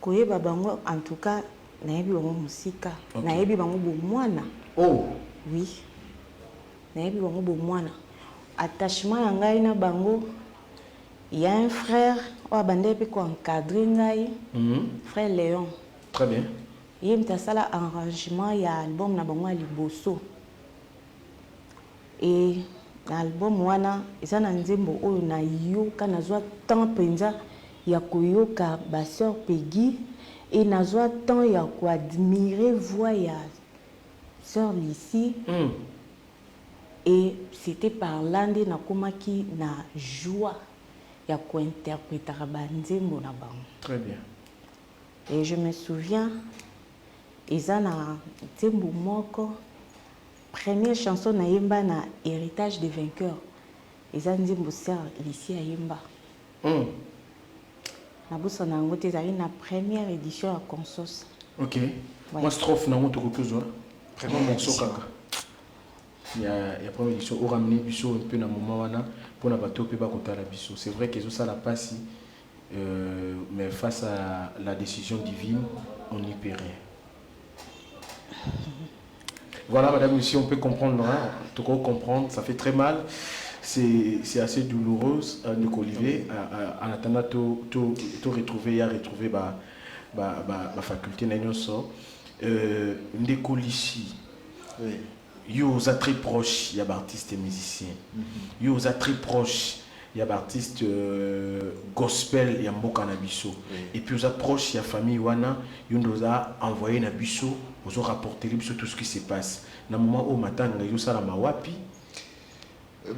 koyeba bango en tout cas nayebi bango musika nayebi bango bomwana. Oh oui nayebi bango bomwana attachement ya ngai na bango. Il y a un frère ou abandé pe ko encadrer ngai frère Léon. Très bien. Il y a sala arrangement ya album na bango liboso et l'album wana eza na nzembo oyo na yoka nazwa temps penza ya koyoka ba sœur Peggy et nazwa temps ya ko admirer voix ya sœur Lucie. Et c'était par l'ande na komaki na joie ya ko interpréter ba nzembo na bango. Très bien. Et je me souviens eza na nzembo moko première chanson na yemba na héritage des vainqueurs. Eza nzembo sœur Lucie ayemba. Na bossa na ngote ezali na première édition ya Consos. OK. Moi strophe na ngoto kokozwa. Vraiment mon sokaka. Il y a première édition au ramener biso un peu na moment wana pour na bato pe ba kotala biso. C'est vrai que ça la passe mais face à la décision divine, on n'y peut rien. Voilà madame, ici on peut comprendre, hein? Tout comprendre, ça fait très mal. C'est assez douloureux, Nico Olivier. En attendant, tout retrouver, à retrouver ma faculté n'ayonso. Nico Lichi, yo êtes très proche, il y a artistes et musiciens. Yo êtes très proche, il y a artistes gospel et mboka na biso. Et puis vous êtes proche, il y a famille wana, yo nous a envoyé na biso, vous ont rapporté tout ce qui se passe. Na moment au matin, yo sala mawapi.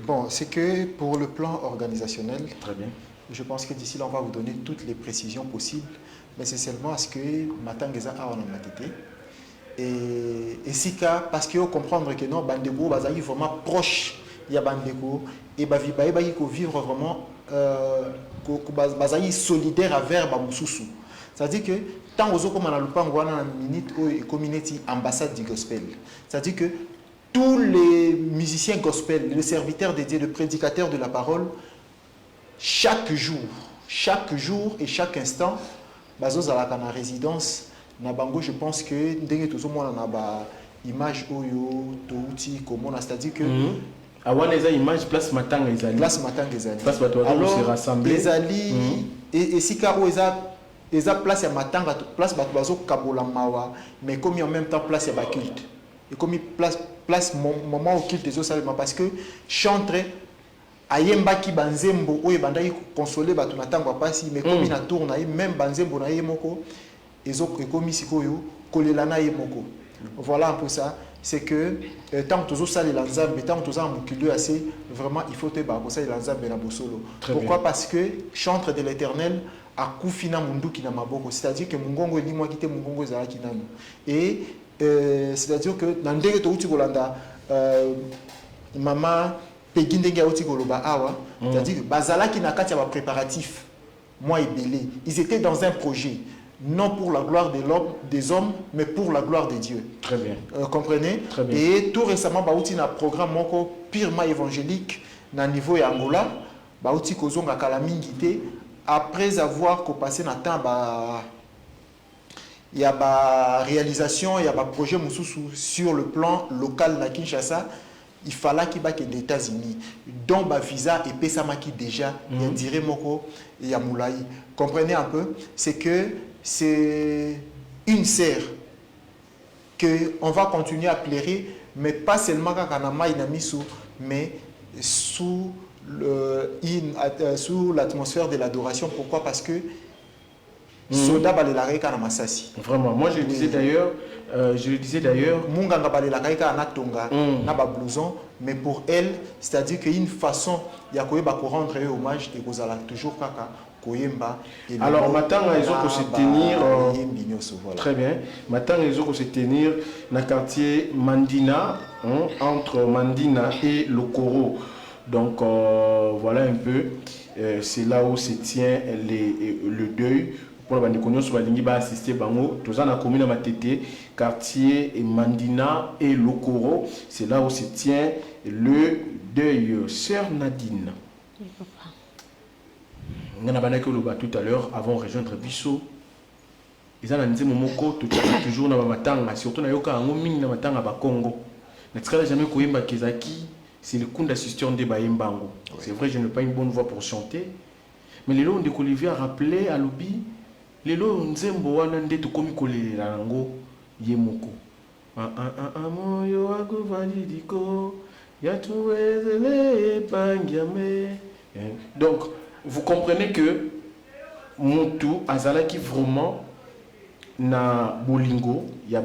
Bon, c'est que pour le plan organisationnel, très bien. Je pense que d'ici là, on va vous donner toutes les précisions possibles. Mais c'est seulement à ce que Matangeza a en matité. Et si cas, parce qu'il faut comprendre que non, Bandego, Bazaï vraiment proche, il y a Bandego, et Bavibaï, il faut vivre vraiment, Bazaï solidaire avec Bamoussoussou. C'est-à-dire que tant aux autres, on a le pan, on a une minute, community ambassade du gospel. C'est-à-dire que tous les musiciens gospel, les serviteurs dédiés, les prédicateurs de la parole, chaque jour et chaque instant, bazos à la résidence, na bango, je pense que dès que tout le monde a une image oyo, touti, comment, c'est-à-dire que avant les images, place matin les alliés. Place matin les alliés. Place matin se rassembler. Les alliés et si car ils a place à matin, place bazo kabola mawa, mais comme en même temps place à culte. Et comme place moment au culte des autres parce que chantre ayemba ki banzembo oye bandai consoler batu na tango pasi mais comme na tourne même banzembo na yemoko ezo comme sikoyo kolela na yemoko. Voilà un peu ça, c'est que tant que tous ça les lanzambe tant que tous ça mukilo assez vraiment il faut te ba ko ça les lanzambe na bosolo. Pourquoi? Parce que chantre de l'Éternel a kufina mundu ki na maboko, c'est-à-dire que mungongo ni moi kité mungongo za ki nanu. Et c'est-à-dire que dans ndenge to uti kolanda maman Peggy ndenge uti koloba awa, c'est-à-dire que bazala ki na kati ya préparatif moi et Belé, ils étaient dans un projet non pour la gloire des hommes mais pour la gloire de Dieu. Très bien. Comprenez? Très bien. Et tout récemment bauti na programme moko purement évangélique na niveau ya Angola, bauti kozonga kala mingi te après avoir passé na temps il y a réalisation, il y a projet Moussoussou sur le plan local na Kinshasa. il fallait qu'il baque des États-Unis. Donc, le visa et Pesamaki déjà, il y a diré moko et Yamoulaï. Comprenez un peu, c'est que c'est une serre qu'on va continuer à plairer, mais pas seulement quand on a mis mais sous l'atmosphère de l'adoration. Pourquoi? Parce que soda balelaka kana masasi. Vraiment, moi je le disais d'ailleurs, Munganga balelaka kana tonga na ba blouson, mais pour elle, c'est-à-dire qu'il y a une façon ya koyeba ko rendre hommage et kozala toujours kaka koyemba. Alors maintenant ils ont se tenir très bien. Maintenant ils ont se tenir dans le quartier Mandina, entre Mandina et Lokoro. Donc voilà un peu, c'est là où se tient le deuil. Pour les gens qui vont assister, tous dans la commune de Matete, quartier Mandina et Lokoro, c'est là où se tient le deuil. Sœur Nadine, on a tout à l'heure avant de rejoindre Bissot. Ils ont dit que toujours dans matanga, surtout dans le Congo. Je n'ai jamais connu Kezaki, c'est le coup d'assistant de Baïmbango. C'est vrai, je n'ai pas une bonne voix pour chanter, mais les lots de Olivier a rappelé à l'Obi. Lelo nzembo wana ndetu komi kolela nango yemoko moyo aguvalidiko yatuwezele pangiame. Donc vous comprenez que Montou azalaki vraiment na bolingo ya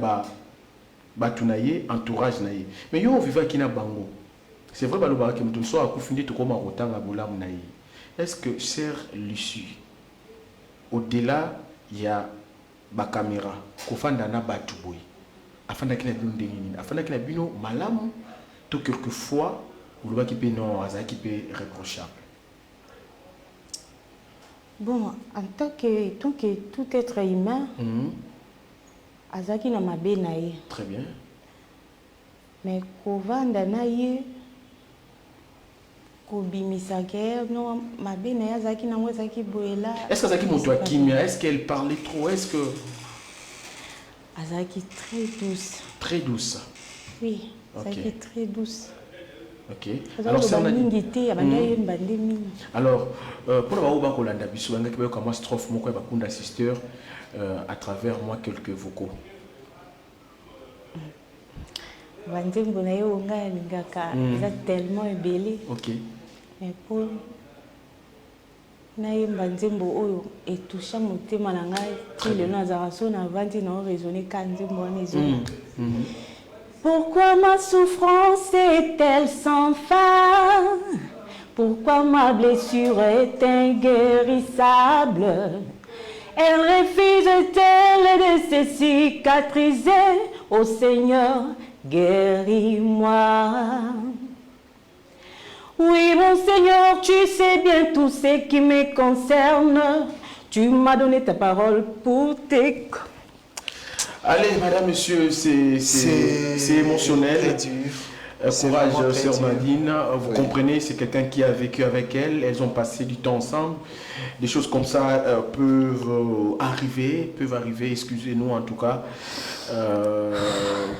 batunaye entourage naye, mais yo viva kina bango, c'est vrai balobaka ke mutu so akufindi to koma rotanga bolamu naye. Est-ce que sœur Lucie, au-delà il y a ba caméra kofanda na batu boy afanda kina bino ndengini afanda kina bino malamu to quelquefois ou le qui peut non azaki peut reprochable? Bon, en tant que tout être humain, azaki na mabe na ye. Très bien. Mais kovanda na ye non, ma belle Azaki na Azaki Boela. Est-ce que Azaki Moto Kimia, est-ce qu'elle parlait trop? Est-ce que Azaki très douce. Très douce. Oui, Azaki très douce. Ok. Alors c'est alors pour le Baouba Kolanda Bissou, on a comme strophe moko et bakunda sister à travers moi quelques vocaux. Vanzembo na yo nga lingaka tellement ébélé. Ok. Mais pour naïmba nzembo oyo etoucha motema na ngai ti lelo nazala so na vandi na raisonner ka nzembo wana ezona. Pourquoi ma souffrance est-elle sans fin? Pourquoi ma blessure est inguérissable? Elle refuse-t-elle de se cicatriser? Ô Seigneur, guéris-moi. Oui, mon Seigneur, tu sais bien tout ce qui me concerne. Tu m'as donné ta parole pour tes... Allez, madame, monsieur, c'est émotionnel. Courage, sœur Nadine. Vous comprenez, c'est quelqu'un qui a vécu avec elle. Elles ont passé du temps ensemble. Des choses comme ça peuvent arriver, excusez-nous en tout cas,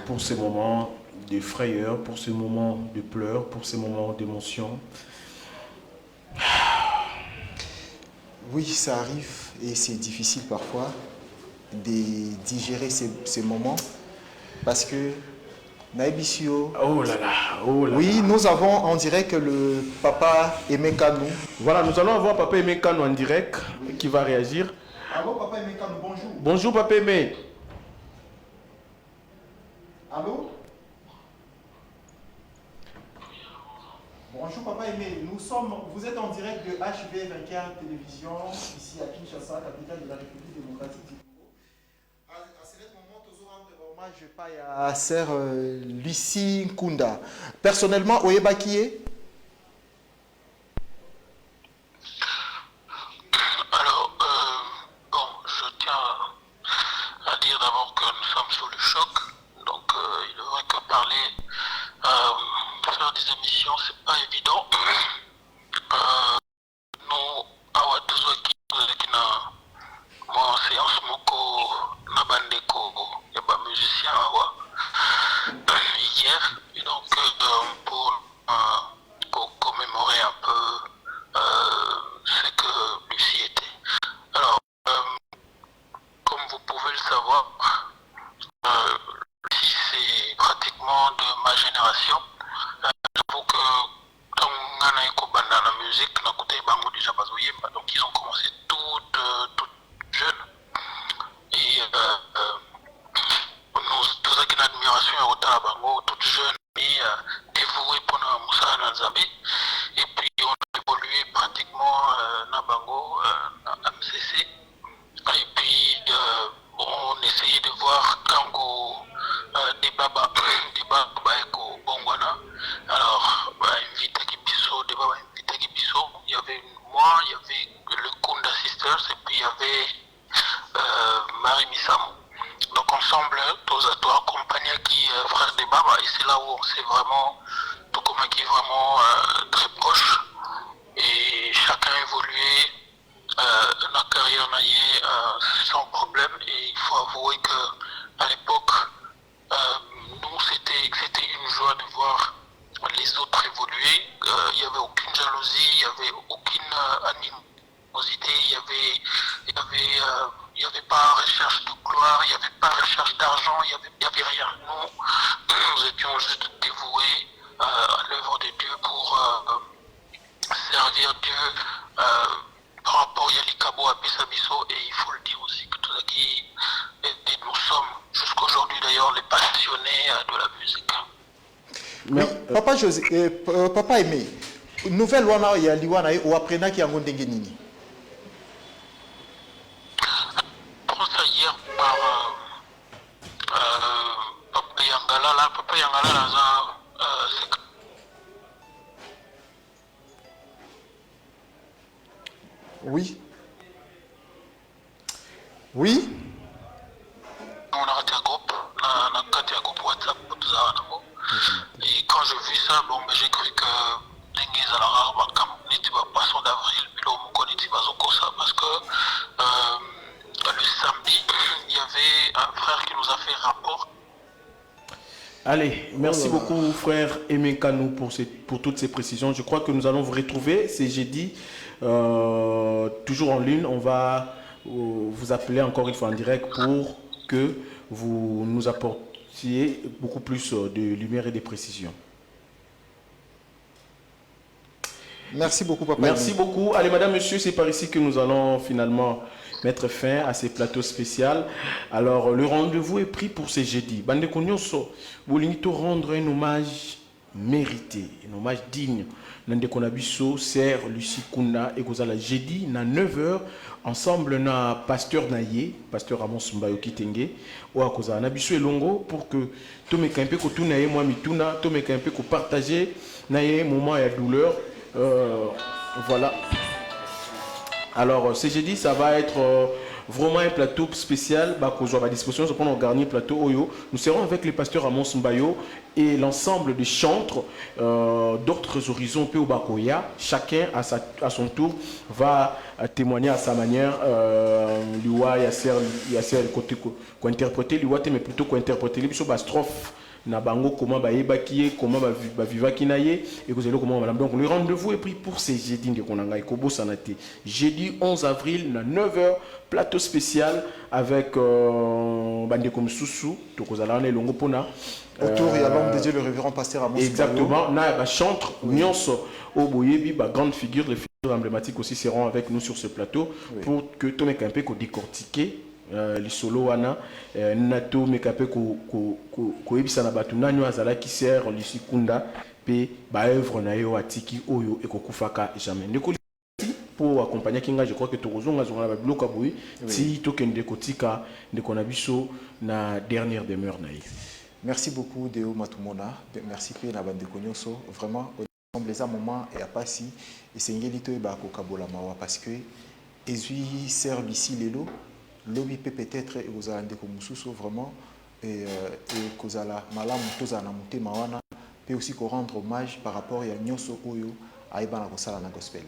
pour ces moments de frayeur, pour ces moments de pleurs, pour ces moments d'émotion. Oui, ça arrive et c'est difficile parfois de digérer ces moments parce que Naibisio. Oh là là, oh là. Oui, nous avons en direct le papa Aimé Kanou. Voilà, nous allons avoir papa Aimé Kanou en direct qui va réagir. Allô, papa Aimé Kanou, bonjour. Bonjour, papa Aimé. Allô? Bonjour, papa Aimé. Vous êtes en direct de HV24 Télévision, ici à Kinshasa, capitale de la République démocratique du Congo. À ce moment, toujours rendre hommage à sœur Lucie Nkunda. Personnellement, Oyeba qui est? Alors, bon, je tiens à dire d'abord que nous sommes sous le choc. Donc, il est vrai que parler, faire des émissions, c'est pas évident. Nous, à Ouattouzoaki, moi, séance moko, nabandeko, il y a pas musicien, hier. Et donc, pour musique, on a écouté Bango déjà Bazoyemba, donc ils ont commencé toutes jeunes. Et nous avons une admiration à Otala Bango, toutes jeunes, mais dévouées pour Moussa Nanzabi. Et puis on a évolué pratiquement dans Bango, dans MCC. Et puis on essayait de voir Kango des Baba Eko Bongwana. Alors, invité Kibiso, des Baba invité Kibiso. Il y avait moi, il y avait le Kunda Sisters et puis il y avait Marie Misamo. Donc ensemble, tous à toi, accompagnés qui frère des Baba. Et c'est là où on s'est vraiment, tout comme qui est vraiment très proche. Et chacun évolué dans la carrière sans problème. Et il faut avouer qu'à l'époque, nous, c'était une joie de voir les autres évoluer. Il n'y avait aucune jalousie, il n'y avait aucune animosité, il n'y avait pas recherche de gloire, il n'y avait pas recherche d'argent, il n'y avait rien. Nous étions juste dévoués à l'œuvre de Dieu pour servir Dieu par rapport à Yalikabo à Pesabiso. Et il faut le dire aussi que tout ça qui nous sommes jusqu'aujourd'hui d'ailleurs les passionnés de la musique. Oui, papa José, papa Aimé, nouvelle wana ya liwana ou aprena qui yango ndenge nini? Pour ça hier par papa Yangala là, Oui. Oui. On a raté un groupe, on a raté un groupe WhatsApp pour tout ça. Et quand j'ai vu ça, bon, j'ai cru que l'église à la rare, comme poisson d'avril, puis là, on connaît parce que le samedi, il y avait un frère qui nous a fait rapport. Allez, merci beaucoup frère Aimé Kanou pour toutes ces précisions. Je crois que nous allons vous retrouver, c'est jeudi, toujours en ligne. On va vous appeler encore une fois en direct pour que vous nous apportiez beaucoup plus de lumière et de précisions. Merci beaucoup papa. Merci beaucoup. Allez madame, monsieur, c'est par ici que nous allons finalement mettre fin à ces plateaux spéciaux. Alors, le rendez-vous est pris pour ce jeudi. Bande Konyonso, vous voulez rendre un hommage mérité, un hommage digne. Nande Konabiso, Sir Lucie Kunda et Kozala jeudi, na 9h, ensemble na pasteur Naye, pasteur Ramon Mbayo Kitenge, ou à Kozala Nabiso et Longo, pour que tout me campe ko tout naye moi mituna, tout me campe ko partager naye moment et douleur. Voilà. Alors, ce jeudi, ça va être vraiment un plateau spécial. À disposition, je prends un dernier plateau Oyo. Nous serons avec les pasteurs Amos Mbayo et l'ensemble des chantres d'autres horizons Bakoya. Chacun à son tour va témoigner à sa manière. Liwa Yasser côté quoi interpréter, Liwa mais plutôt quoi interpréter les strophes. Na bango comment baebakie comment bavivaki naye et que comment madame. Donc le rendez-vous est pris pour ces jeudi de konanga et kobo sanate jeudi 11 avril na 9h plateau spécial avec bande comme Soussou to kozala na longo pona autour il y a l'homme de Dieu le révérend pasteur Amos. Exactement, na ba chantre nyonso au boyebi ba grande figure, les figures emblématiques aussi seront avec nous sur ce plateau pour que tout mec un peu ko décortiquer les solo wana nato mekape ko ebisa na batu nanyo azala ki sert Lucie Kunda pe ba œuvre na yo atiki oyo ekokufaka jamais ndeko pour accompagner kinga. Je crois que tozonga zonga ba bloka boui ti tokende kotika ndeko na biso na dernière demeure na ye. Merci beaucoup Deo Matumona, merci pe na bande konyoso vraiment ensemble les moments et à passi et sengeli to ba ko kabola mawa parce que ezui sert Lucie lelo lobby peut-être et aux allandais comme Moussousso vraiment et kozala malamu tozana mutema wana peut aussi qu'on rendre hommage par rapport à Nyoso Oyo à Ibana Kosala na gospel.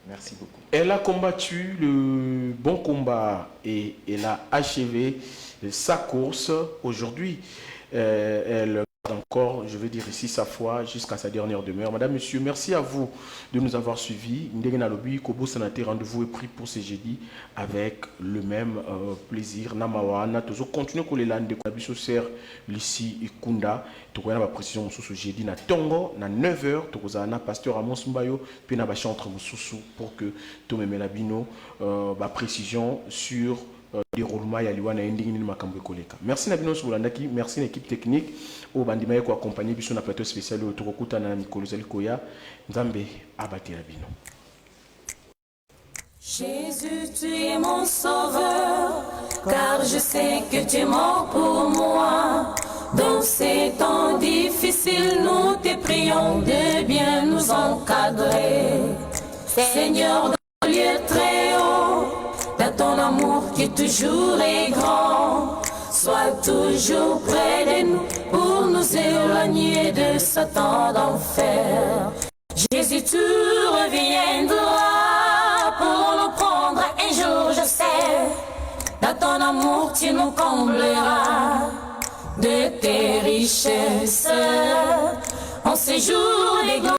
Merci beaucoup. Elle a combattu le bon combat et elle a achevé sa course aujourd'hui. Elle encore, je vais dire ici sa foi jusqu'à sa dernière demeure. Madame, Monsieur, merci à vous de nous avoir suivis. Ndegena Lobi, Kobo Sanate, rendez-vous est pris pour ce jeudi avec le même plaisir. Namawana, toujours continuer pour les landes de Kwabiso Ser, Lissi et Kunda. Tu vois la précision sur ce jeudi na Tongo, na 9h, tu vois na pasteur Amos Mbayo, puis na chantre Moussou pour que tu me mets la bino, précision sur déroulement ya liwa na ending ni makambo koleka. Merci na bino Soulandaki, merci l'équipe technique au bandima ko accompagner biso na plateau spécial au Tokokuta na Mikolo Koya Nzambe abati la bino. Jésus, tu es mon sauveur, car je sais que tu es mort pour moi. Dans ces temps difficiles, nous te prions de bien nous encadrer. Seigneur, dans le lieu très haut, dans ton amour qui toujours est grand, sois toujours près de nous pour nous éloigner de Satan d'enfer. Jésus, tu reviendras pour nous prendre un jour, je sais. Dans ton amour, tu nous combleras de tes richesses. En ces jours de gloire.